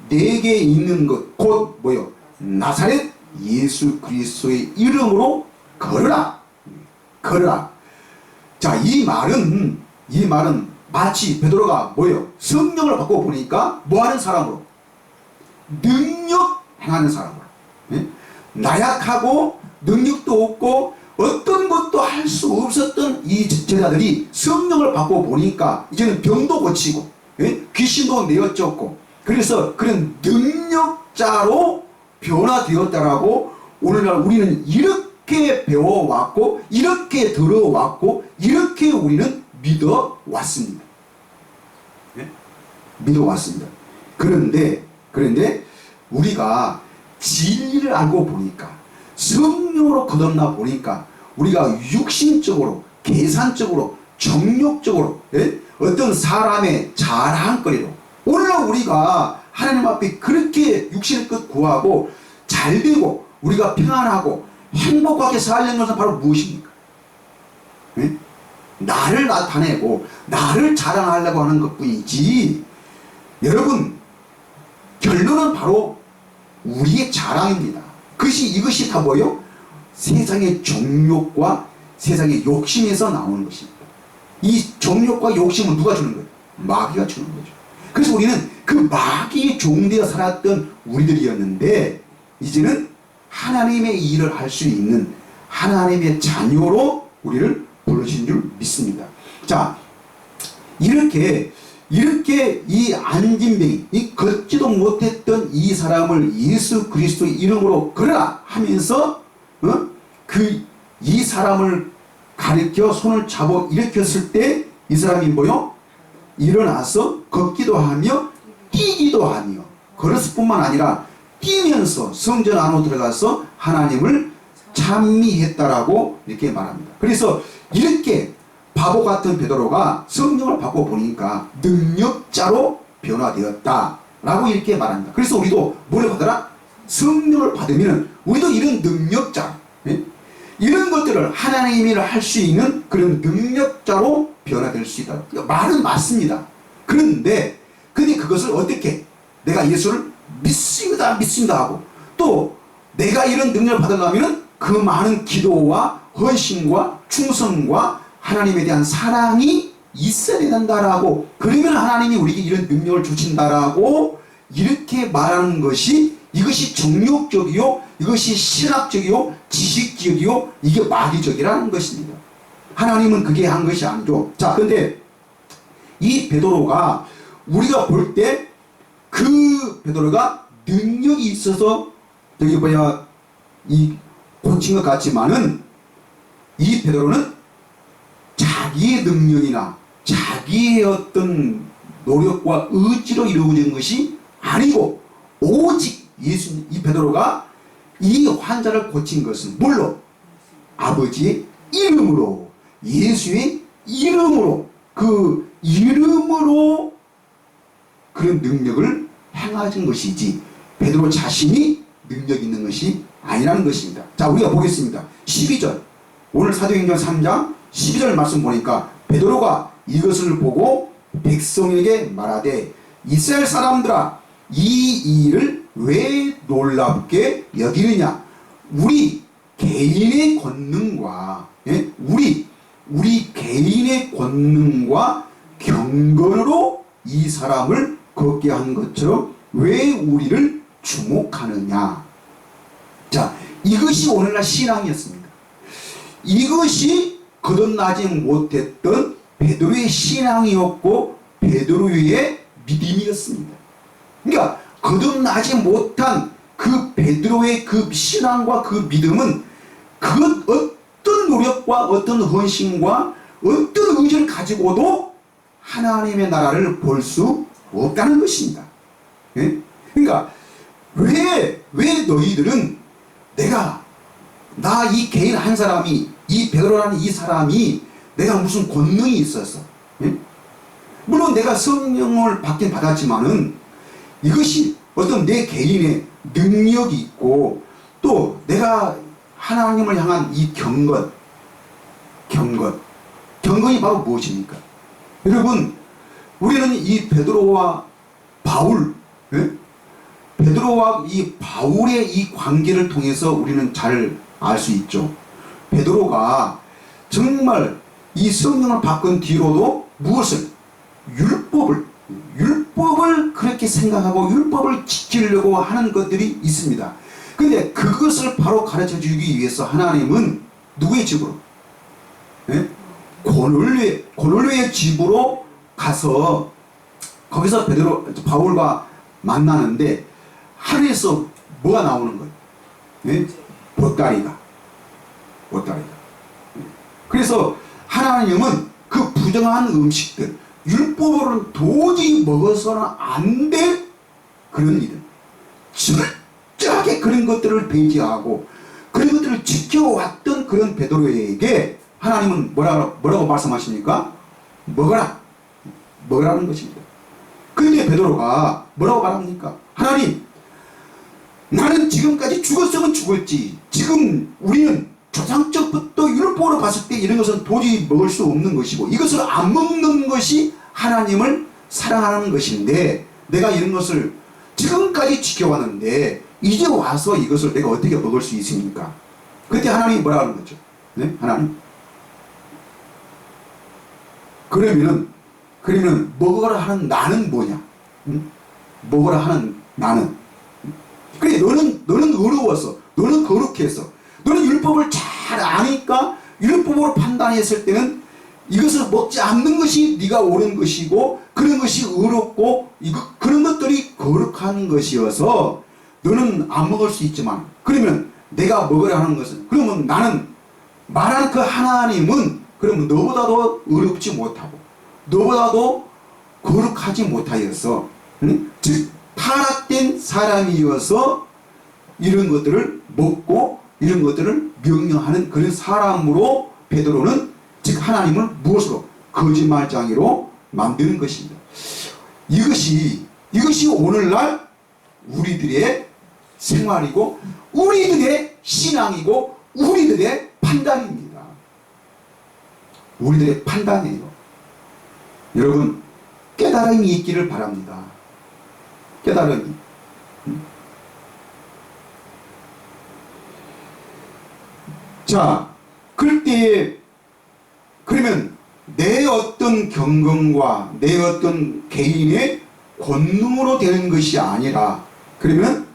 내게 있는 것 곧 뭐요? 나사렛 예수 그리스도의 이름으로 걸어라. 걸어라. 자, 이 말은 마치 베드로가 뭐요? 성령을 받고 보니까 뭐하는 사람으로? 능력 행하는 사람으로. 나약하고 능력도 없고 어떤 것도 할 수 없었던 이 제자들이 성령을 받고 보니까 이제는 병도 고치고 귀신도 내어쫓고, 그래서 그런 능력자로 변화되었다라고 오늘날 우리는 이렇게 배워왔고 이렇게 들어왔고 이렇게 우리는 믿어왔습니다. 믿어왔습니다. 그런데 우리가 진리를 알고 보니까, 성령으로 거듭나 보니까 우리가 육신적으로, 계산적으로, 정욕적으로 어떤 사람의 자랑거리로, 오늘날 우리가 하나님 앞에 그렇게 육신의 것 구하고 잘되고 우리가 평안하고 행복하게 살려는 것은 바로 무엇입니까? 나를 나타내고 나를 자랑하려고 하는 것뿐이지, 여러분, 결론은 바로 우리의 자랑입니다. 이것이 다 뭐요? 세상의 정욕과 세상의 욕심에서 나오는 것입니다. 이 정욕과 욕심은 누가 주는 거예요? 마귀가 주는 거죠. 그래서 우리는 그 마귀의 종되어 살았던 우리들이었는데, 이제는 하나님의 일을 할 수 있는 하나님의 자녀로 우리를 부르신 줄 믿습니다. 자, 이렇게 이 안진뱅이, 이 걷지도 못했던 이 사람을 예수 그리스도의 이름으로 걸어라 하면서 이 사람을 가리켜 손을 잡아 일으켰을 때 이 사람이 뭐요? 일어나서 걷기도 하며 뛰기도 하며, 걸었을 뿐만 아니라 뛰면서 성전 안으로 들어가서 하나님을 찬미했다라고 이렇게 말합니다. 그래서 이렇게 바보 같은 베드로가 성령을 받고 보니까 능력자로 변화되었다라고 이렇게 말합니다. 그래서 우리도 뭐를 받아라? 성령을 받으면 우리도 이런 능력자, 이런 것들을 하나님의 일을 할 수 있는 그런 능력자로 변화될 수 있다. 말은 맞습니다. 그런데 그것을 어떻게, 내가 예수를 믿습니다 하고, 또 내가 이런 능력을 받으려면 그 많은 기도와 헌신과 충성과 하나님에 대한 사랑이 있어야 된다라고, 그러면 하나님이 우리에게 이런 능력을 주신다라고 이렇게 말하는 것이, 이것이 정욕적이요, 이것이 신학적이요, 지식적이요, 이게 마귀적이라는 것입니다. 하나님은 그게 한 것이 아니죠. 자, 근데 이 베드로가, 우리가 볼 때 그 베드로가 능력이 있어서 여기 이 고친 것 같지만은, 이 베드로는 자기의 능력이나 자기의 어떤 노력과 의지로 이루어진 것이 아니고, 오직 이 베드로가 이 환자를 고친 것은 물론 아버지의 이름으로, 예수의 이름으로, 그 이름으로 그런 능력을 행하신 것이지, 베드로 자신이 능력 있는 것이 아니라는 것입니다. 자, 우리가 보겠습니다. 12절, 오늘 사도행전 3장 12절 말씀 보니까 베드로가 이것을 보고 백성에게 말하되, 이스라엘 사람들아, 이 일을 왜 놀랍게 여기느냐? 우리 개인의 권능과 예? 우리 개인의 권능과 경건으로 이 사람을 걷게 한 것처럼 왜 우리를 주목하느냐. 자, 이것이 오늘날 신앙이었습니다. 이것이 거듭나지 못했던 베드로의 신앙이었고 베드로의 믿음이었습니다. 그러니까 거듭나지 못한 그 베드로의 그 신앙과 그 믿음은 그 어떤 노력과 어떤 헌신과 어떤 의지를 가지고도 하나님의 나라를 볼 수 없다는 것입니다. 예? 그러니까 왜 너희들은 나 이 개인 한 사람이, 이 베드로라는 이 사람이 내가 무슨 권능이 있어서, 예? 물론 내가 성령을 받긴 받았지만은 이것이 어떤 내 개인의 능력이 있고 또 내가 하나님을 향한 이 경건이 바로 무엇입니까? 여러분, 우리는 이 베드로와 바울, 예? 베드로와 이 바울의 이 관계를 통해서 우리는 잘 알 수 있죠. 베드로가 정말 이 성령을 바꾼 뒤로도 무엇을? 율법을 그렇게 생각하고 율법을 지키려고 하는 것들이 있습니다. 근데 그것을 바로 가르쳐 주기 위해서 하나님은 누구의 집으로? 예? 고넬료의 집으로 가서 거기서 바울과 만나는데 하늘에서 뭐가 나오는 거예요? 예? 보따리가. 그래서 하나님은 그 부정한 음식들, 율법으로는 도저히 먹어서는 안 될 그런 일을, 철저하게 그런 것들을 배제하고 그런 것들을 지켜왔던 그런 베드로에게 하나님은 뭐라고 말씀하십니까? 먹으라는 것입니다. 그런데 베드로가 뭐라고 말합니까? 하나님, 나는 지금까지 죽었으면 죽을지, 지금 우리는 조상적부터 율법으로 봤을 때 이런 것은 도저히 먹을 수 없는 것이고 이것을 안 먹는 것이 하나님을 사랑하는 것인데 내가 이런 것을 지금까지 지켜왔는데 이제 와서 이것을 내가 어떻게 먹을 수 있습니까? 그때 하나님이 뭐라 하는 거죠? 네? 하나님, 그러면 먹으라 하는 나는 뭐냐? 응? 먹으라 하는 나는, 그래, 너는 어려워서, 너는 거룩해서, 너는 율법을 잘 아니까 율법으로 판단했을 때는 이것을 먹지 않는 것이 네가 옳은 것이고 그런 것이 어렵고 그런 것들이 거룩한 것이어서 너는 안 먹을 수 있지만, 그러면 내가 먹으라 하는 것은, 그러면 나는 말하는 그 하나님은 그러면 너보다도 어렵지 못하고 너보다도 거룩하지 못하여서, 응? 즉 타락된 사람이어서 이런 것들을 먹고 이런 것들을 명령하는 그런 사람으로 베드로는, 즉 하나님을 무엇으로? 거짓말쟁이로 만드는 것입니다. 이것이 오늘날 우리들의 생활이고 우리들의 신앙이고 우리들의 판단입니다. 우리들의 판단이에요. 여러분, 깨달음이 있기를 바랍니다. 깨달음이. 자, 그럴 때에 그러면 내 어떤 경건과 내 어떤 개인의 권능으로 되는 것이 아니라, 그러면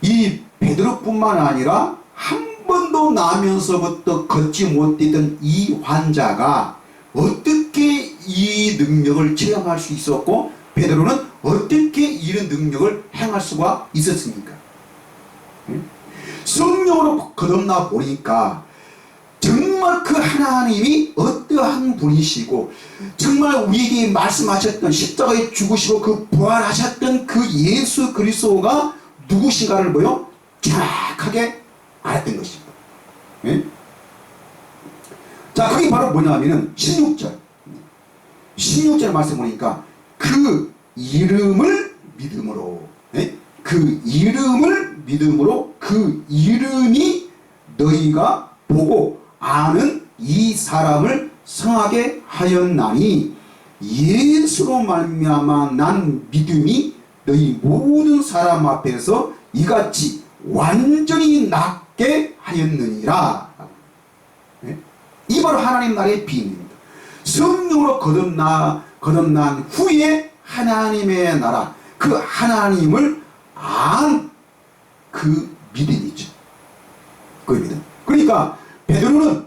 이 베드로뿐만 아니라 한 번도 나면서부터 걷지 못했던 이 환자가 어떻게 이 능력을 체험할 수 있었고 베드로는 어떻게 이런 능력을 행할 수가 있었습니까? 성령으로 거듭나 보니까 정말 그 하나님이 어떠한 분이시고 정말 우리에게 말씀하셨던 십자가에 죽으시고 그 부활하셨던 그 예수 그리스도가 누구신가를 정확하게 알았던 것입니다. 예? 자, 그게 바로 뭐냐면은 16절 말씀 보니까 그 이름을 믿음으로, 예? 그 이름을 믿음으로, 그 이름이 너희가 보고 아는 이 사람을 성하게 하였나니 예수로 말미암아 난 믿음이 너희 모든 사람 앞에서 이같이 완전히 낫게 받게 하였느니라. 네? 이 바로 하나님 나라의 비밀입니다. 성령으로 거듭난 후에 하나님의 나라, 그 하나님을 안 그 믿음이죠. 그 믿음. 그러니까 베드로는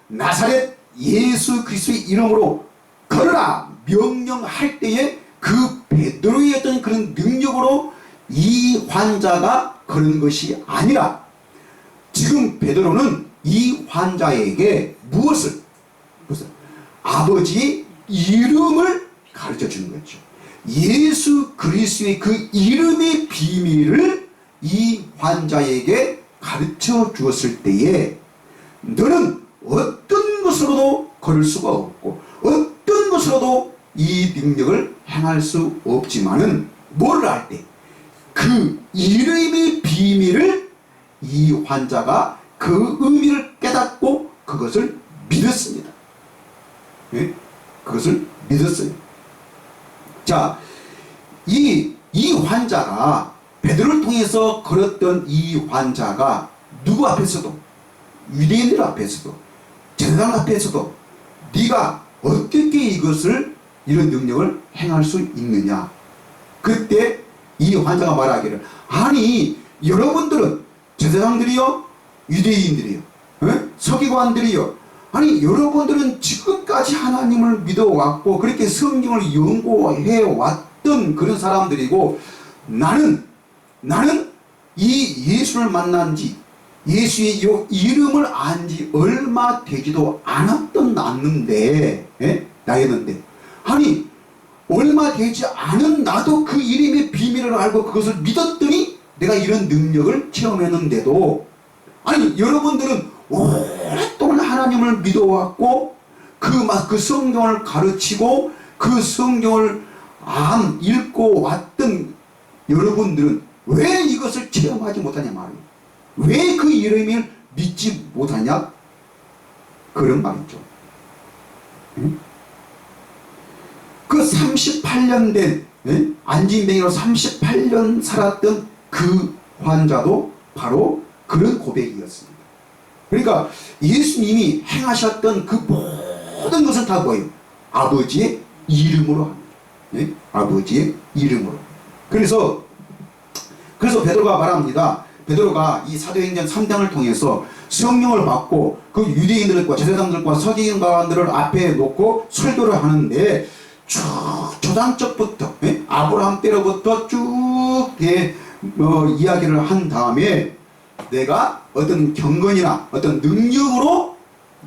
나사렛 예수 그리스도의 이름으로 걸어라 명령할 때에 그 베드로의 어떤 그런 능력으로 이 환자가 걸은 것이 아니라, 지금 베드로는 이 환자에게 무엇을 아버지의 이름을 가르쳐 주는 거죠. 예수 그리스도의 그 이름의 비밀을 이 환자에게 가르쳐 주었을 때에 너는 어떤 것으로도 걸을 수가 없고 어떤 것으로도 이 능력을 행할 수 없지만은 뭐를 할 때 그 이름의 비밀을 이 환자가 그 의미를 깨닫고 그것을 믿었습니다. 예? 그것을 믿었어요. 자, 이 환자가 베드로를 통해서 걸었던 이 환자가 누구 앞에서도, 유대인들 앞에서도, 제사장 앞에서도 네가 어떻게 이것을, 이런 능력을 행할 수 있느냐. 그때 이 환자가 말하기를, 아니 여러분들은 제사장들이요, 유대인들이요, 서기관들이요, 아니 여러분들은 지금까지 하나님을 믿어왔고 그렇게 성경을 연구해 왔던 그런 사람들이고, 나는 이 예수를 만난 지, 예수의 이름을 안 지 얼마 되지도 않았는데, 나였는데, 아니 얼마 되지 않은 나도 그 이름의 비밀을 알고 그것을 믿었더니 내가 이런 능력을 체험했는데도, 아니 여러분들은 오랫동안 하나님을 믿어왔고 그 성경을 가르치고 그 성경을 읽고 왔던 여러분들은 왜 이것을 체험하지 못하냐 말이에요. 왜 그 이름을 믿지 못하냐, 그런 말이죠. 그 38년 된 안진뱅이로 38년 살았던 그 환자도 바로 그런 고백이었습니다. 그러니까 예수님이 행하셨던 그 모든 것은 다 뭐예요? 아버지의 이름으로 합니다. 아버지의 이름으로. 그래서 베드로가 말합니다. 베드로가 이 사도행전 3장을 통해서 성령을 받고 그 유대인들과 제사장들과 서기관들을 앞에 놓고 설교를 하는데, 쭉 조상적부터 아브라함 때로부터 쭉 이야기를 한 다음에, 내가 어떤 경건이나 어떤 능력으로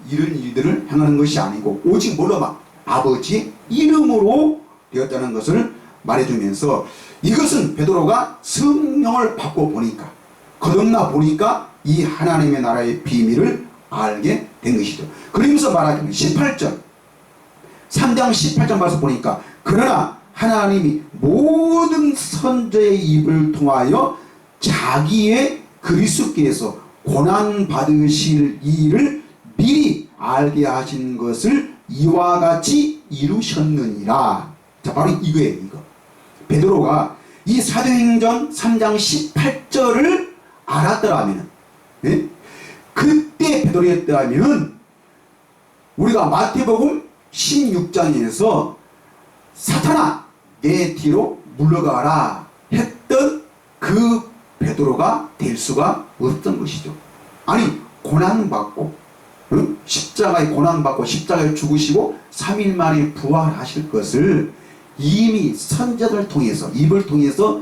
이런 일들을 행하는 것이 아니고 오직 뭘로만 아버지의 이름으로 되었다는 것을 말해주면서, 이것은 베드로가 성령을 받고 보니까, 거듭나 보니까 이 하나님의 나라의 비밀을 알게 된 것이죠. 그러면서 말하기는 18절, 3장 18절 봐서 보니까, 그러나 하나님이 모든 선지자의 입을 통하여 자기의 그리스도께서 고난 받으실 일을 미리 알게 하신 것을 이와 같이 이루셨느니라. 자, 바로 이거예요. 이거 베드로가 이 사도행전 3장 18절을 알았더라면, 그때 베드로였더라면 우리가 마태복음 16장에서 사탄아 내 뒤로 물러가라 했던 그 베드로가 될 수가 없던 것이죠. 아니 고난받고 십자가에 고난받고 십자가에 죽으시고 3일 만에 부활하실 것을 이미 선지자들 통해서, 입을 통해서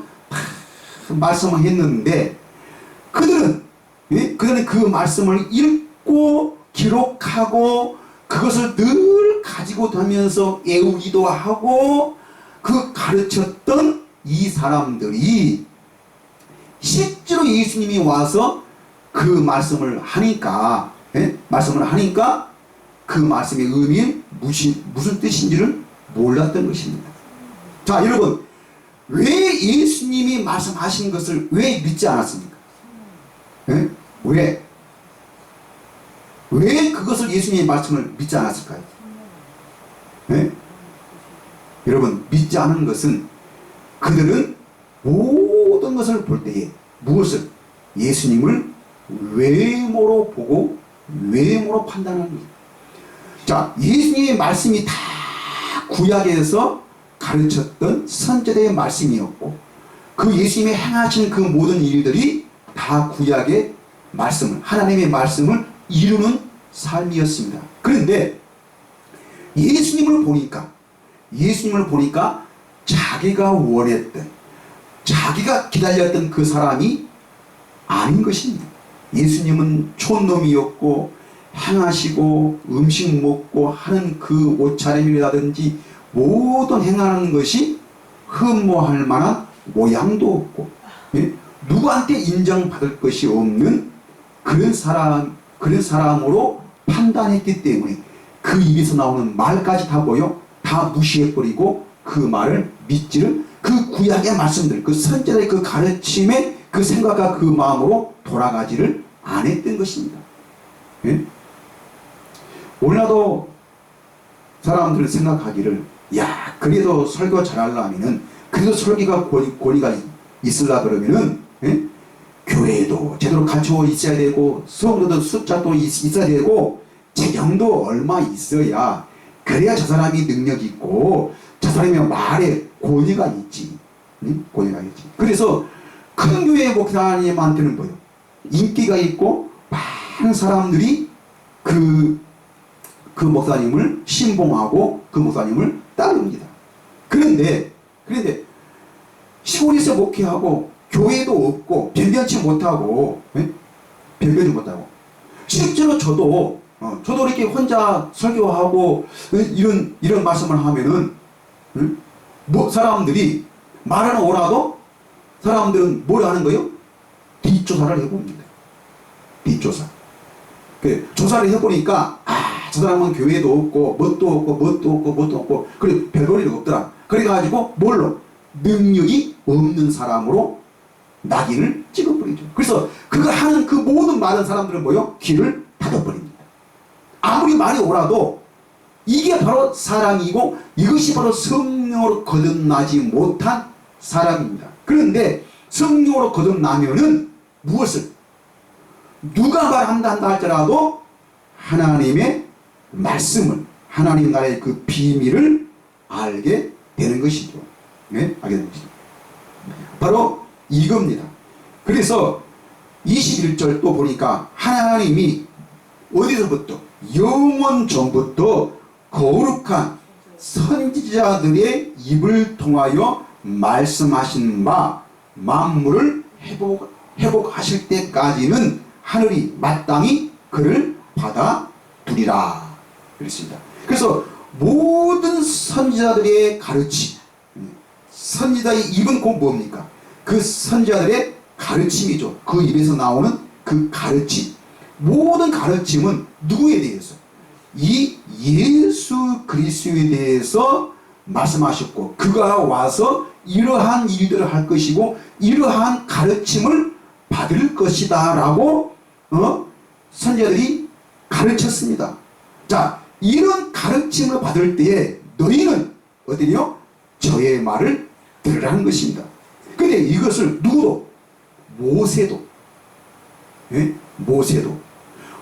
말씀을 했는데, 그들은 그 말씀을 읽고 기록하고 그것을 늘 가지고 다니면서 애우기도 하고 그 가르쳤던 이 사람들이 실제로 예수님이 와서 그 말씀을 하니까, 그 말씀의 의미, 무슨 뜻인지를 몰랐던 것입니다. 자, 여러분, 왜 예수님이 말씀하신 것을 왜 믿지 않았습니까? 왜 그것을 예수님의 말씀을 믿지 않았을까요? 여러분, 믿지 않은 것은, 그들은 모든 것을 볼 때에 무엇을? 예수님을 외모로 보고 외모로 판단하는 거예요. 자, 예수님의 말씀이 다 구약에서 가르쳤던 선제들의 말씀이었고, 그 예수님이 행하신 그 모든 일들이 다 구약의 말씀을, 하나님의 말씀을 이루는 삶이었습니다. 그런데 예수님을 보니까 자기가 원했던, 자기가 기다렸던 그 사람이 아닌 것입니다. 예수님은 촌놈이었고, 행하시고 음식 먹고 하는 그 옷차림이라든지 모든 행하는 것이 흠모할 만한 모양도 없고, 누구한테 인정받을 것이 없는 그런 사람으로 판단했기 때문에 그 입에서 나오는 말까지 다 다 무시해버리고 그 말을 믿지를, 그 구약의 말씀들, 그 선지자의 그 가르침에 그 생각과 그 마음으로 돌아가지를 안 했던 것입니다. 오늘날도 사람들은 생각하기를, 야, 그래도 설교 잘하려면은, 그래도 설교가 권위가 있으려 그러면은, 교회도 제대로 갖추어 있어야 되고, 성도도 숫자도 있어야 되고, 재경도 얼마 있어야, 그래야 저 사람이 능력 있고, 저 사람의 말에 권위가 있지. 권위가 있지. 그래서 큰 교회 목사님한테는 뭐예요? 인기가 있고, 많은 사람들이 그 목사님을 신봉하고 그 목사님을 따릅니다. 그런데 시골에서 목회하고 교회도 없고 변변치 못하고 실제로 저도 이렇게 혼자 설교하고 이런 말씀을 하면은 사람들이 말하는 오라도 사람들은 뭘 하는 거예요? 뒷조사를 해봅니다. 뒷조사. 조사를 해보니까 저 사람은 교회도 없고 뭣도 없고 그래 별볼일 없더라. 그래가지고 뭘로? 능력이 없는 사람으로 낙인을 찍어버리죠. 그래서 그거 하는 그 모든 많은 사람들은 뭐요? 귀를 닫아버립니다. 아무리 말이 오라도 이게 바로 사람이고 이것이 바로 성령으로 거듭나지 못한 사람입니다. 그런데 성령으로 거듭나면은 무엇을? 누가 말한다 할지라도 하나님의 말씀을, 하나님 나라의 그 비밀을 알게 되는 것이죠. 알게 되는 것이죠. 바로 이겁니다. 그래서 21절 또 보니까 하나님이 어디서부터? 영원 전부터 거룩한 선지자들의 입을 통하여 말씀하신 바 만물을 회복하실 때까지는 하늘이 마땅히 그를 받아두리라 그랬습니다. 그래서 모든 선지자들의 가르침, 선지자의 입은 곧 뭡니까? 그 선지자들의 가르침이죠. 그 입에서 나오는 그 가르침, 모든 가르침은 누구에 대해서? 이 예수 그리스도에 대해서 말씀하셨고, 그가 와서 이러한 일들을 할 것이고 이러한 가르침을 받을 것이다 라고 선지자들이 가르쳤습니다. 자, 이런 가르침을 받을 때에 너희는 어디요? 저의 말을 들으라는 것입니다. 근데 이것을 누구도?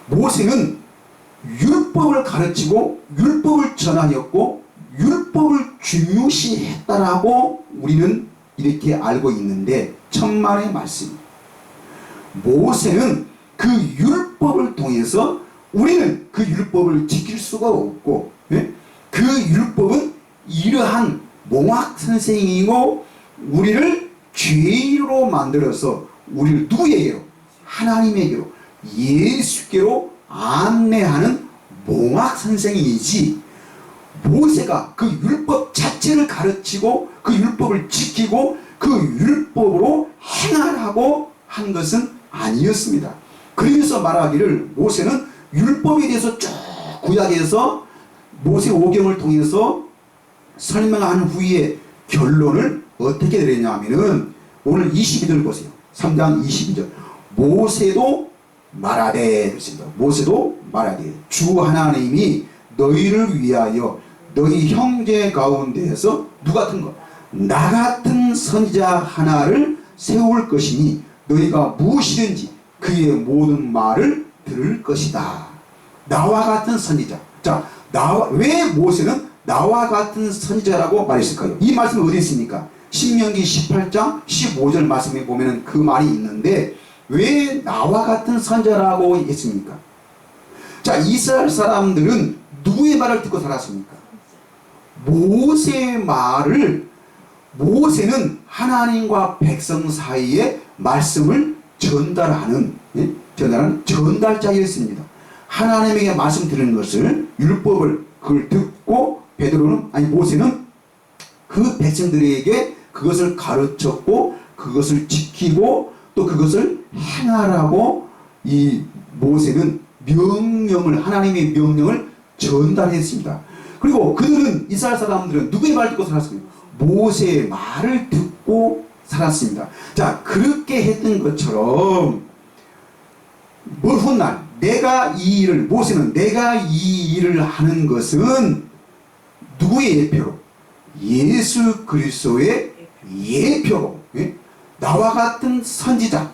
모세는 율법을 가르치고 율법을 전하였고 율법을 중요시했다라고 우리는 이렇게 알고 있는데, 천만의 말씀. 모세는 그 율법을 통해서 우리는 그 율법을 지킬 수가 없고, 그 율법은 이러한 몽학 선생이고 우리를 죄인으로 만들어서 우리를 누구에게로? 하나님에게로, 예수께로 안내하는 몽학 선생이지, 모세가 그 율법 자체를 가르치고 그 율법을 지키고 그 율법으로 행하라고 한 것은 아니었습니다. 그래서 말하기를 모세는 율법에 대해서 쭉 구약에서 모세 오경을 통해서 설명한 후에 결론을 어떻게 내렸냐면은 오늘 22절 보세요. 3장 22절. 모세도 말하되 그랬습니다. 모세도 말하되 주 하나님이 너희를 위하여 너희 형제 가운데에서 누구 같은 거? 나 같은 선지자 하나를 세울 것이니 너희가 무엇이든지 그의 모든 말을 들을 것이다. 나와 같은 선지자. 자, 왜 모세는 나와 같은 선지자라고 말했을까요? 이 말씀은 어디 있습니까? 신명기 18장 15절 말씀에 보면 그 말이 있는데 왜 나와 같은 선지자라고 했습니까? 자, 이스라엘 사람들은 누구의 말을 듣고 살았습니까? 모세의 말을, 모세는 하나님과 백성 사이에 말씀을 전달하는 전달자였습니다. 하나님에게 말씀 드리는 것을, 율법을 그걸 듣고 모세는 그 백성들에게 그것을 가르쳤고 그것을 지키고 또 그것을 행하라고 이 모세는 하나님의 명령을 전달했습니다. 그리고 그들은, 이스라엘 사람들은 누구의 말을 듣고 살았습니까? 모세의 말을 듣고 살았습니다. 자, 그렇게 했던 것처럼 뭘 훗날 모세는 내가 이 일을 하는 것은 누구의 예표로? 예수 그리스도의 예표로, 나와 같은 선지자,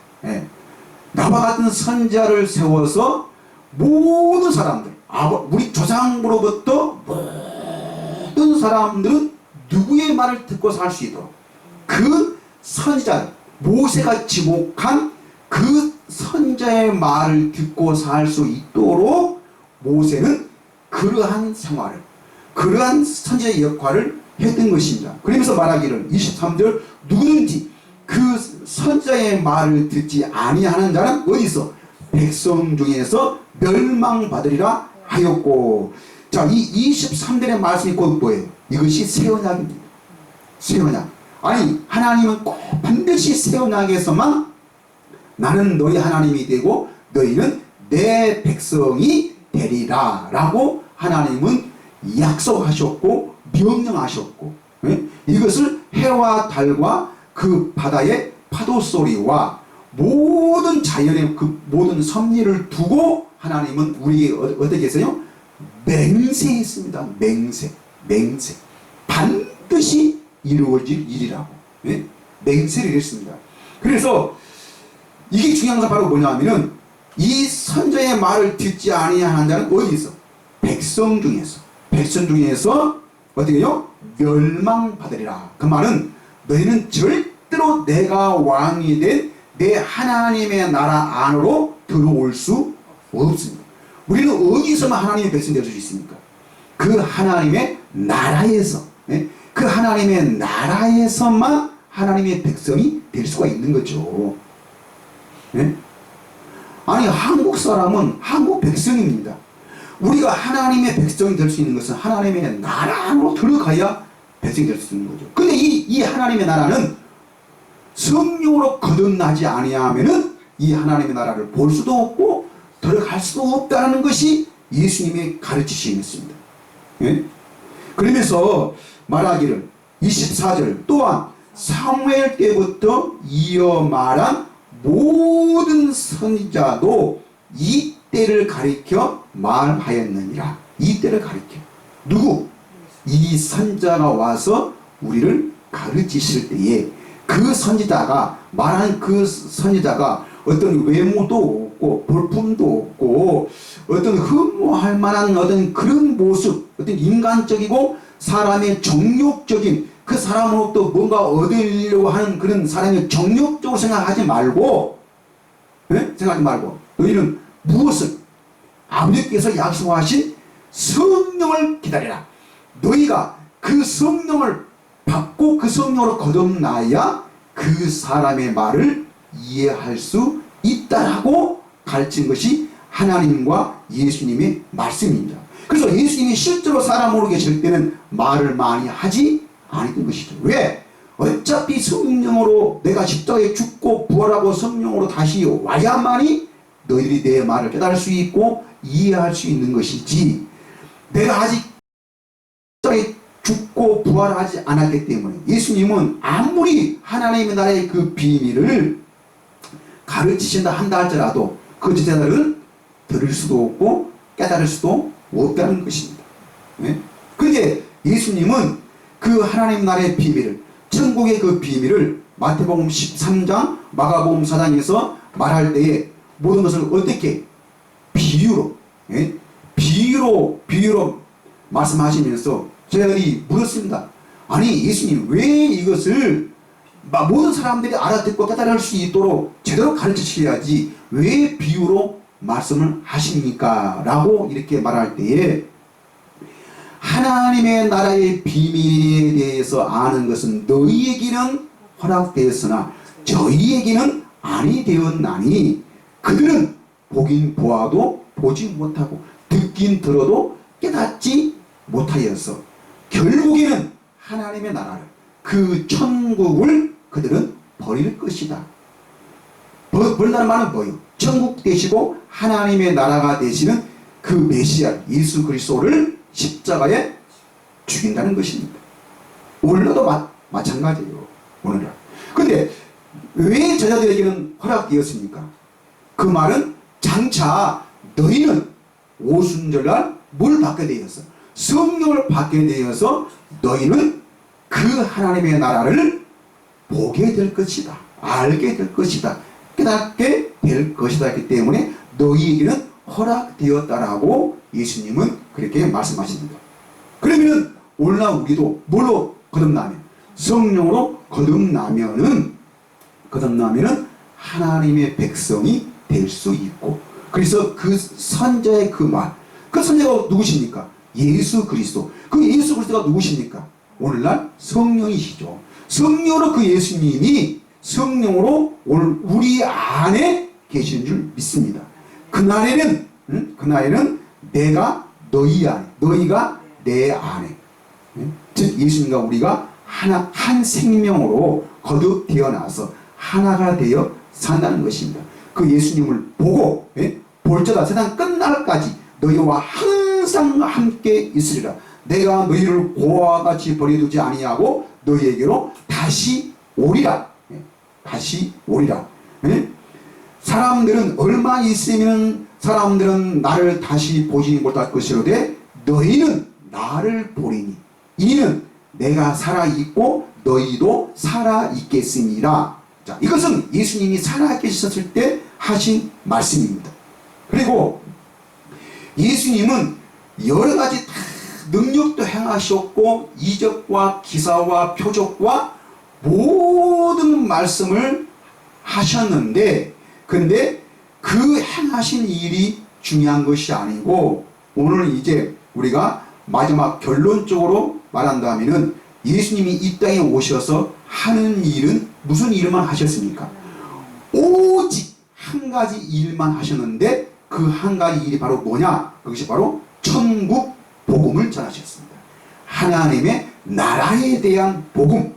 나와 같은 선지자를 세워서 모든 사람들, 우리 조상으로부터 모든 사람들은 누구의 말을 듣고 살 수 있도록 그 선지자, 모세가 지목한 그 선지자의 말을 듣고 살 수 있도록 모세는 그러한 생활을, 그러한 선지자의 역할을 했던 것입니다. 그러면서 말하기를 23절 누구든지 그 선지자의 말을 듣지 아니하는 자는 어디서? 백성 중에서 멸망받으리라 하였고. 자, 이 23절의 말씀이 곧 뭐예요? 이것이 새 언약입니다. 새 언약. 아니, 하나님은 꼭 반드시 새 언약에서만 나는 너희 하나님이 되고 너희는 내 백성이 되리라 라고 하나님은 약속하셨고 명령하셨고, 이것을 해와 달과 그 바다의 파도 소리와 모든 자연의 그 모든 섭리를 두고 하나님은 우리에게 어떻게 했어요? 맹세했습니다. 맹세. 반드시 이루어질 일이라고, 맹세를 했습니다. 그래서 이게 중요한 건 바로 뭐냐 하면은 이 선지자의 말을 듣지 아니하는 자는 어디서? 백성 중에서 어떻게 해요? 멸망받으리라. 그 말은 너희는 절대로 내가 왕이 된 내 하나님의 나라 안으로 들어올 수 없습니다. 우리는 어디서만 하나님의 백성이 될 수 있습니까? 그 하나님의 나라에서, 그 하나님의 나라에서만 하나님의 백성이 될 수가 있는 거죠. 아니, 한국 사람은 한국 백성입니다. 우리가 하나님의 백성이 될 수 있는 것은 하나님의 나라 안으로 들어가야 백성이 될 수 있는 거죠. 근데 이 하나님의 나라는 성령으로 거듭나지 아니하면은 이 하나님의 나라를 볼 수도 없고 들어갈 수도 없다는 것이 예수님의 가르치심이었습니다. 그러면서 말하기를 24절 또한 사무엘 때부터 이어 말한 모든 선지자도 이 때를 가리켜 말하였느니라. 이 때를 가리켜. 누구? 이 선지자가 와서 우리를 가르치실 때에 그 선지자가 말한 그 선지자가 어떤 외모도 없고 볼품도 없고 어떤 흠모할 만한 어떤 그런 모습, 어떤 인간적이고 사람의 정욕적인, 그 사람으로부터 뭔가 얻으려고 하는 그런 사람의 정욕적으로 생각하지 말고, 생각하지 말고 너희는 무엇을? 아버지께서 약속하신 성령을 기다리라. 너희가 그 성령을 받고 그 성령으로 거듭나야 그 사람의 말을 이해할 수 있다라고 가르친 것이 하나님과 예수님의 말씀입니다. 그래서 예수님이 실제로 사람으로 계실 때는 말을 많이 하지 않았던 것이죠. 왜? 어차피 성령으로 내가 십자가에 죽고 부활하고 성령으로 다시 와야만이 너희들이 내 말을 깨달을 수 있고 이해할 수 있는 것이지, 내가 아직 십자가에 죽고 부활하지 않았기 때문에 예수님은 아무리 하나님의 나라의 그 비밀을 가르치신다 한다 할지라도 그 제자들은 들을 수도 없고 깨달을 수도 없다는 것입니다. 그런데 예수님은 그 하나님 나라의 비밀을, 천국의 그 비밀을 마태복음 13장, 마가복음 4장에서 말할 때에 모든 것을 어떻게 비유로, 예? 비유로 말씀하시면서 저희들이 물었습니다. 아니 예수님 왜 이것을 모든 사람들이 알아듣고 깨달을 수 있도록 제대로 가르치셔야지 왜 비유로 말씀을 하십니까? 라고 이렇게 말할 때에 하나님의 나라의 비밀에 대해서 아는 것은 너희에게는 허락되었으나 저희에게는 아니 되었나니 그들은 보긴 보아도 보지 못하고 듣긴 들어도 깨닫지 못하여서 결국에는 하나님의 나라를 그 천국을 그들은 버릴 것이다. 버린다는 말은 뭐예요? 천국 되시고 하나님의 나라가 되시는 그 메시아 예수 그리스도를 십자가에 죽인다는 것입니다. 오늘도 마찬가지예요. 오늘은. 근데 왜 저자들에게는 허락되었습니까? 그 말은 장차 너희는 오순절날 뭘 받게 되어서 성령을 받게 되어서 너희는 그 하나님의 나라를 보게 될 것이다. 알게 될 것이다. 깨닫게 될 것이다. 했기 때문에 너희에게는 허락되었다라고 예수님은 그렇게 말씀하십니다. 그러면 오늘날 우리도 뭘로 거듭나면? 성령으로 거듭나면은 하나님의 백성이 될 수 있고, 그래서 그 선자의 그 말, 그 선자가 누구십니까? 예수 그리스도. 그 예수 그리스도가 누구십니까? 오늘날 성령이시죠. 성령으로 그 예수님이 성령으로 오늘 우리 안에 계시는 줄 믿습니다. 그날에는 내가 너희 안에, 너희가 내 안에, 즉 예수님과 우리가 한 생명으로 거듭 태어나서 하나가 되어 산다는 것입니다. 그 예수님을 보고 볼지어다 세상 끝날까지 너희와 항상 함께 있으리라. 내가 너희를 고아와 같이 버려두지 아니하고 너희에게로 다시 오리라. 다시 오리라. 사람들은 얼마 있으면 사람들은 나를 다시 보지 못할 것이로되 너희는 나를 보리니 이는 내가 살아있고 너희도 살아있겠습니다. 자, 이것은 예수님이 살아계셨을 때 하신 말씀입니다. 그리고 예수님은 여러가지 다 능력도 행하셨고 이적과 기사와 표적과 모든 말씀을 하셨는데, 근데 그 행하신 일이 중요한 것이 아니고 오늘 이제 우리가 마지막 결론적으로 말한다면은 예수님이 이 땅에 오셔서 하는 일은 무슨 일만 하셨습니까? 오직 한 가지 일만 하셨는데 그 한 가지 일이 바로 뭐냐? 그것이 바로 천국 복음을 전하셨습니다. 하나님의 나라에 대한 복음,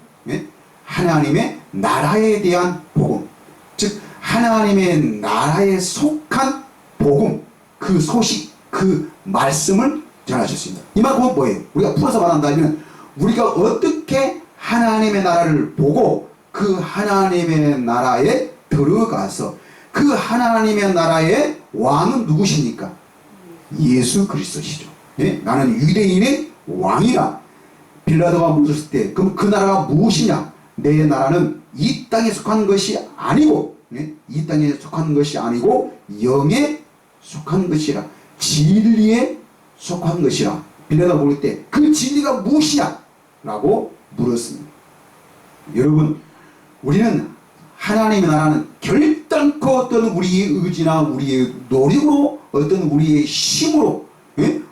하나님의 나라에 대한 복음, 즉 하나님의 나라에 속한 복음, 그 소식, 그 말씀을 전하셨습니다. 이 말은 뭐예요? 우리가 풀어서 말한다면 우리가 어떻게 하나님의 나라를 보고 그 하나님의 나라에 들어가서 그 하나님의 나라의 왕은 누구십니까? 예수 그리스도시죠. 나는 유대인의 왕이라. 빌라도가 물었을 때 그럼 그 나라가 무엇이냐? 내 나라는 이 땅에 속한 것이 아니고, 이 땅에 속한 것이 아니고 영에 속한 것이라, 진리에 속한 것이라. 빌라도가 물을 때 그 진리가 무엇이냐? 라고 물었습니다. 여러분, 우리는 하나님의 나라는 결단코 어떤 우리의 의지나 우리의 노력으로, 어떤 우리의 힘으로,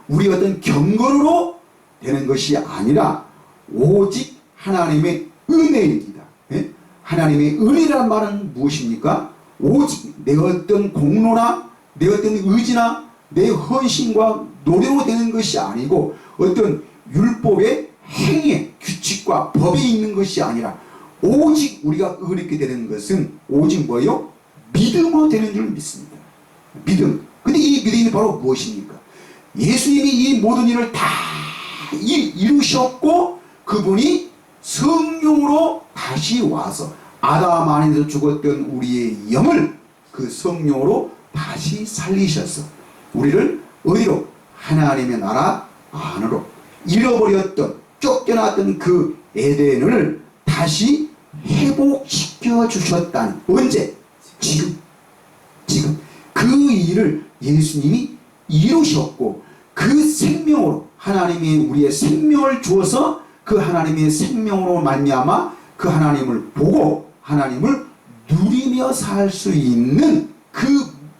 우리의 어떤 경건으로 되는 것이 아니라 오직 하나님의 은혜입니다. 하나님의 은혜란 말은 무엇입니까? 오직 내 어떤 공로나 내 어떤 의지나 내 헌신과 노력으로 되는 것이 아니고 어떤 율법의 행위의 규칙과 법에 있는 것이 아니라 오직 우리가 의롭게 되는 것은 오직 뭐예요? 믿음으로 되는 줄 믿습니다. 믿음. 근데 이 믿음이 바로 무엇입니까? 예수님이 이 모든 일을 다 이루셨고 그분이 성령으로 다시 와서 아담 안에서 죽었던 우리의 영을 그 성령으로 다시 살리셔서 우리를 어디로? 하나님의 나라 안으로, 잃어버렸던 쫓겨났던 그 에덴을 다시 회복시켜 주셨다는. 언제? 지금. 그 일을 예수님이 이루셨고 그 생명으로 하나님이 우리의 생명을 주어서 그 하나님의 생명으로 말미암아 그 하나님을 보고 하나님을 누리며 살 수 있는 그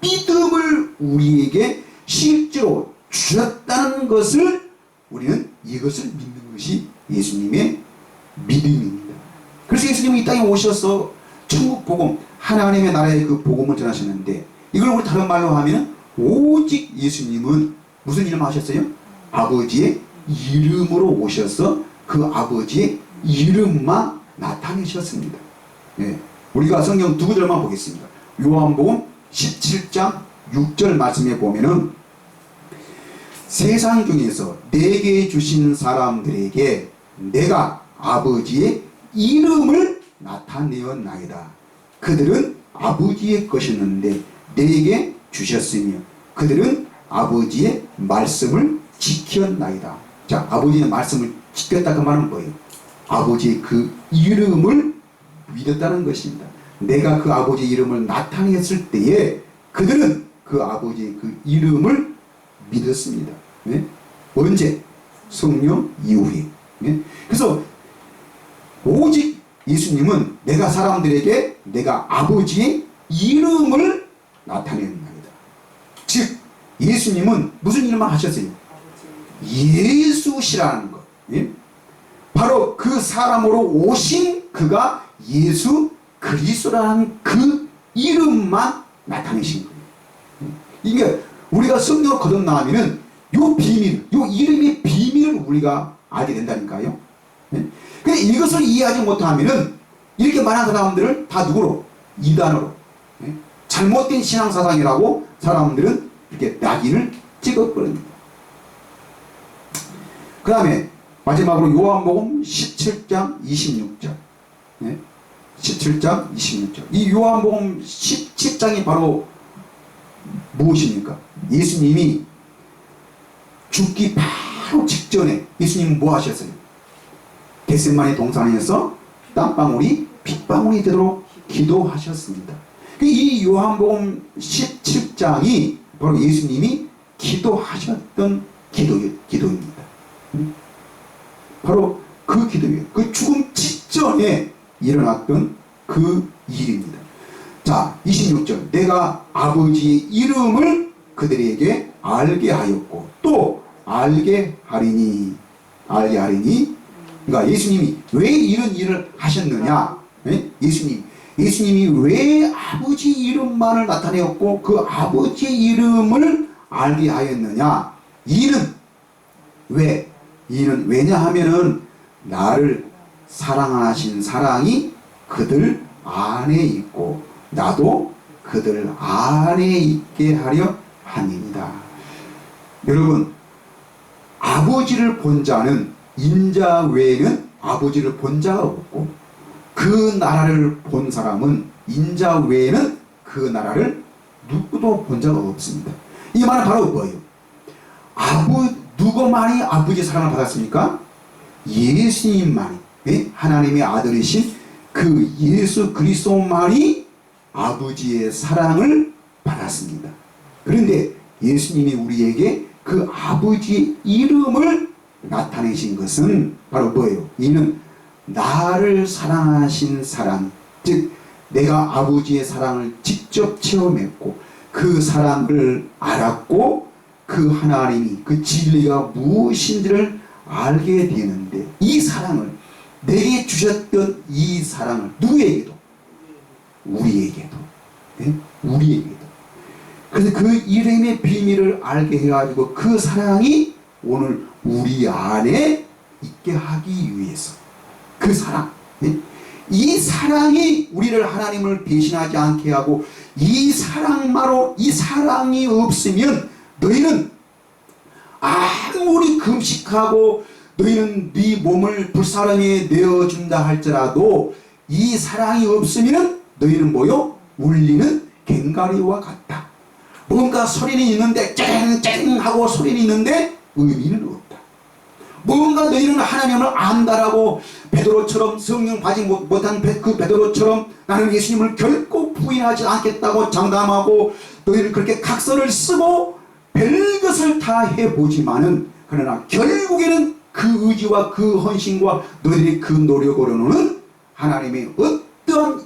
믿음을 우리에게 실제로 주셨다는 것을 우리는 이것을 믿는 것이 예수님의 믿음입니다. 그래서 예수님이 이 땅에 오셔서 천국 복음, 하나님의 나라의 그 복음을 전하셨는데 이걸 우리 다른 말로 하면 오직 예수님은 무슨 이름 하셨어요? 아버지의 이름으로 오셔서 그 아버지의 이름만 나타내셨습니다. 네. 우리가 성경 두 구절만 보겠습니다. 요한복음 17장 6절 말씀에 보면은 세상 중에서 내게 주신 사람들에게 내가 아버지의 이름을 나타내었나이다. 그들은 아버지의 것이었는데 내게 주셨으며 그들은 아버지의 말씀을 지켰나이다. 자, 아버지의 말씀을 지켰다 그 말은 뭐예요? 아버지의 그 이름을 믿었다는 것입니다. 내가 그 아버지의 이름을 나타냈을 때에 그들은 그 아버지의 그 이름을 믿었습니다. 네? 언제? 성령 이후에. 네? 그래서 오직 예수님은 내가 사람들에게 내가 아버지의 이름을 나타냈나이다. 즉 예수님은 무슨 일만 하셨어요? 예수시라는 것. 예? 바로 그 사람으로 오신 그가 예수 그리스도라는 그 이름만 나타내신 거예요. 이게 우리가 성경을 거듭나면은 요 비밀, 요 이름의 비밀을 우리가 알게 된다니까요. 근데 이것을 이해하지 못하면은 이렇게 많은 사람들을 다 누구로? 이단으로. 잘못된 신앙사상이라고 사람들은 이렇게 낙인을 찍어버립니다. 그 다음에 마지막으로 요한복음 17장 26절. 17장 26절. 이 요한복음 17장이 바로 무엇입니까? 예수님이 죽기 바로 직전에 예수님은 뭐 하셨어요? 겟세마네 동산에서 땀방울이 핏방울이 되도록 기도하셨습니다. 이 요한복음 17장이 바로 예수님이 기도하셨던 기도입니다. 바로 그 기도예요. 그 죽음 직전에 일어났던 그 일입니다. 자, 26절. 내가 아버지의 이름을 그들에게 알게 하였고 또 알게 하리니. 그러니까 예수님이 왜 이런 일을 하셨느냐? 예수님이 왜 아버지 이름만을 나타내었고 그 아버지의 이름을 알게 하였느냐? 이는 왜냐하면은 나를 사랑하신 사랑이 그들 안에 있고 나도 그들 안에 있게 하려 함입니다. 여러분, 아버지를 본 자는 인자 외에는 아버지를 본 자가 없고 그 나라를 본 사람은 인자 외에는 그 나라를 누구도 본 자가 없습니다. 이 말은 바로 뭐예요? 누구만이 아버지의 사랑을 받았습니까? 예수님만이, 하나님의 아들이신 그 예수 그리스도만이 아버지의 사랑을 받았습니다. 그런데 예수님이 우리에게 그 아버지의 이름을 나타내신 것은 바로 뭐예요? 이는 나를 사랑하신 사랑, 즉 내가 아버지의 사랑을 직접 체험했고 그 사랑을 알았고 그 하나님이 그 진리가 무엇인지를 알게 되는데 이 사랑을 내게 주셨던 이 사랑을 누구에게도? 우리에게도. 우리에게도. 그래서 그 이름의 비밀을 알게 해가지고 그 사랑이 오늘 우리 안에 있게 하기 위해서 그 사랑, 이 사랑이 우리를 하나님을 배신하지 않게 하고 이 사랑만으로 이 사랑이 없으면 너희는 아무리 금식하고 너희는 네 몸을 불사람에 내어준다 할지라도 이 사랑이 없으면 너희는 뭐요? 울리는 괭가리와 같다. 뭔가 소리는 있는데 쨍쨍 하고 소리는 있는데 의미는 없다. 뭔가 너희는 하나님을 안다라고 베드로처럼 성령 받지 못한 그 베드로처럼 나는 예수님을 결코 부인하지 않겠다고 장담하고 너희는 그렇게 각서를 쓰고 별것을 다 해보지만은 그러나 결국에는 그 의지와 그 헌신과 너희들의 그 노력으로는 하나님의 어떠한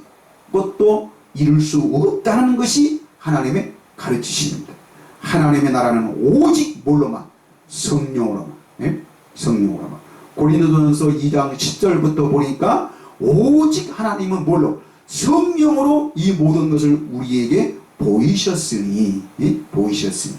것도 이룰 수 없다는 것이 하나님의 가르치십니다. 하나님의 나라는 오직 뭘로만? 성령으로만. 예? 성령으로만. 고린도전서 2장 10절부터 보니까 오직 하나님은 뭘로? 성령으로 이 모든 것을 우리에게 보이셨으니. 예? 보이셨으니.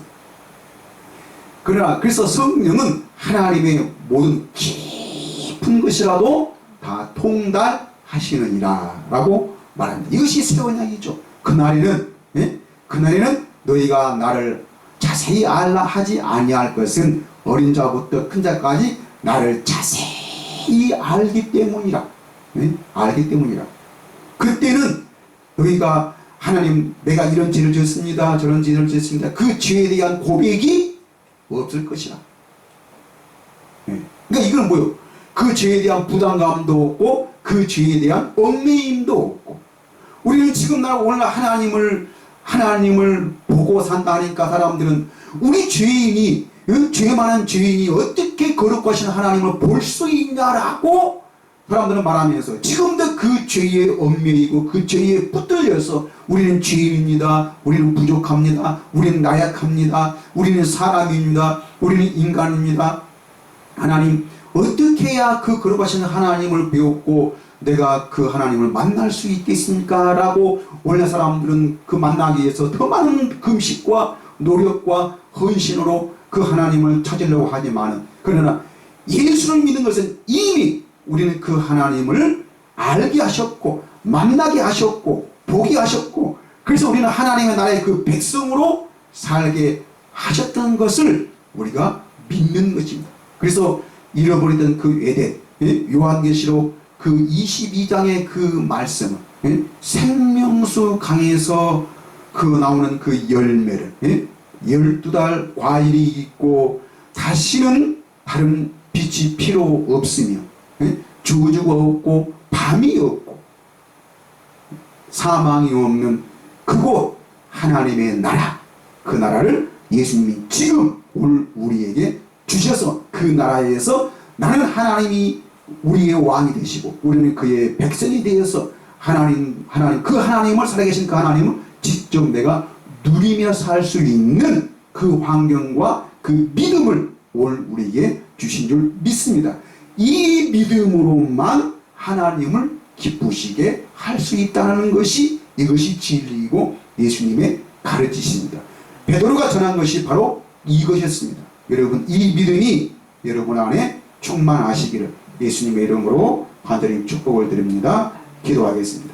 그러나 그래서 성령은 하나님의 모든 깊은 것이라도 다 통달하시느니라 라고 말합니다. 이것이 새 언약이죠. 그날에는 예? 그날에는 너희가 나를 자세히 알라 하지 아니할 것은 어린 자부터 큰 자까지 나를 자세히 알기 때문이라. 예? 알기 때문이라. 그때는 너희가 하나님 내가 이런 죄를 지었습니다. 저런 죄를 지었습니다. 그 죄에 대한 고백이 없을 것이라. 예. 그러니까 이건 뭐요? 그 죄에 대한 부담감도 없고 그 죄에 대한 얽매임도 없고 우리는 지금 날 오늘 하나님을 보고 산다니까 사람들은 우리 죄인이 죄 많은 죄인이 어떻게 거룩하신 하나님을 볼 수 있냐라고 사람들은 말하면서 지금도 그 죄에 얽매이고 그 죄에 붙들려서 우리는 죄인입니다. 우리는 부족합니다. 우리는 나약합니다. 우리는 사람입니다. 우리는 인간입니다. 하나님 어떻게 해야 그 거룩하신 하나님을 배웠고 내가 그 하나님을 만날 수 있겠습니까? 라고 원래 사람들은 그 만나기 위해서 더 많은 금식과 노력과 헌신으로 그 하나님을 찾으려고 하지만 그러나 예수를 믿는 것은 이미 우리는 그 하나님을 알게 하셨고 만나게 하셨고 보게 하셨고 그래서 우리는 하나님의 나라의 그 백성으로 살게 하셨던 것을 우리가 믿는 것입니다. 그래서 잃어버리던 그 에덴 요한계시록 그 22장의 그 말씀은 생명수 강에서 그 나오는 그 열매를 12달 과일이 있고 다시는 다른 빛이 필요 없으며 저주가 없고 밤이 없고 사망이 없는 그곳 하나님의 나라 그 나라를 예수님이 지금 오늘 우리에게 주셔서 그 나라에서 나는 하나님이 우리의 왕이 되시고 우리는 그의 백성이 되어서 하나님 그 하나님을 살아계신 그 하나님을 직접 내가 누리며 살 수 있는 그 환경과 그 믿음을 오늘 우리에게 주신 줄 믿습니다. 이 믿음으로만 하나님을 기쁘시게 할 수 있다는 것이 이것이 진리이고 예수님의 가르치십니다. 베드로가 전한 것이 바로 이것이었습니다. 여러분 이 믿음이 여러분 안에 충만하시기를 예수님의 이름으로 간절히 축복을 드립니다. 기도하겠습니다.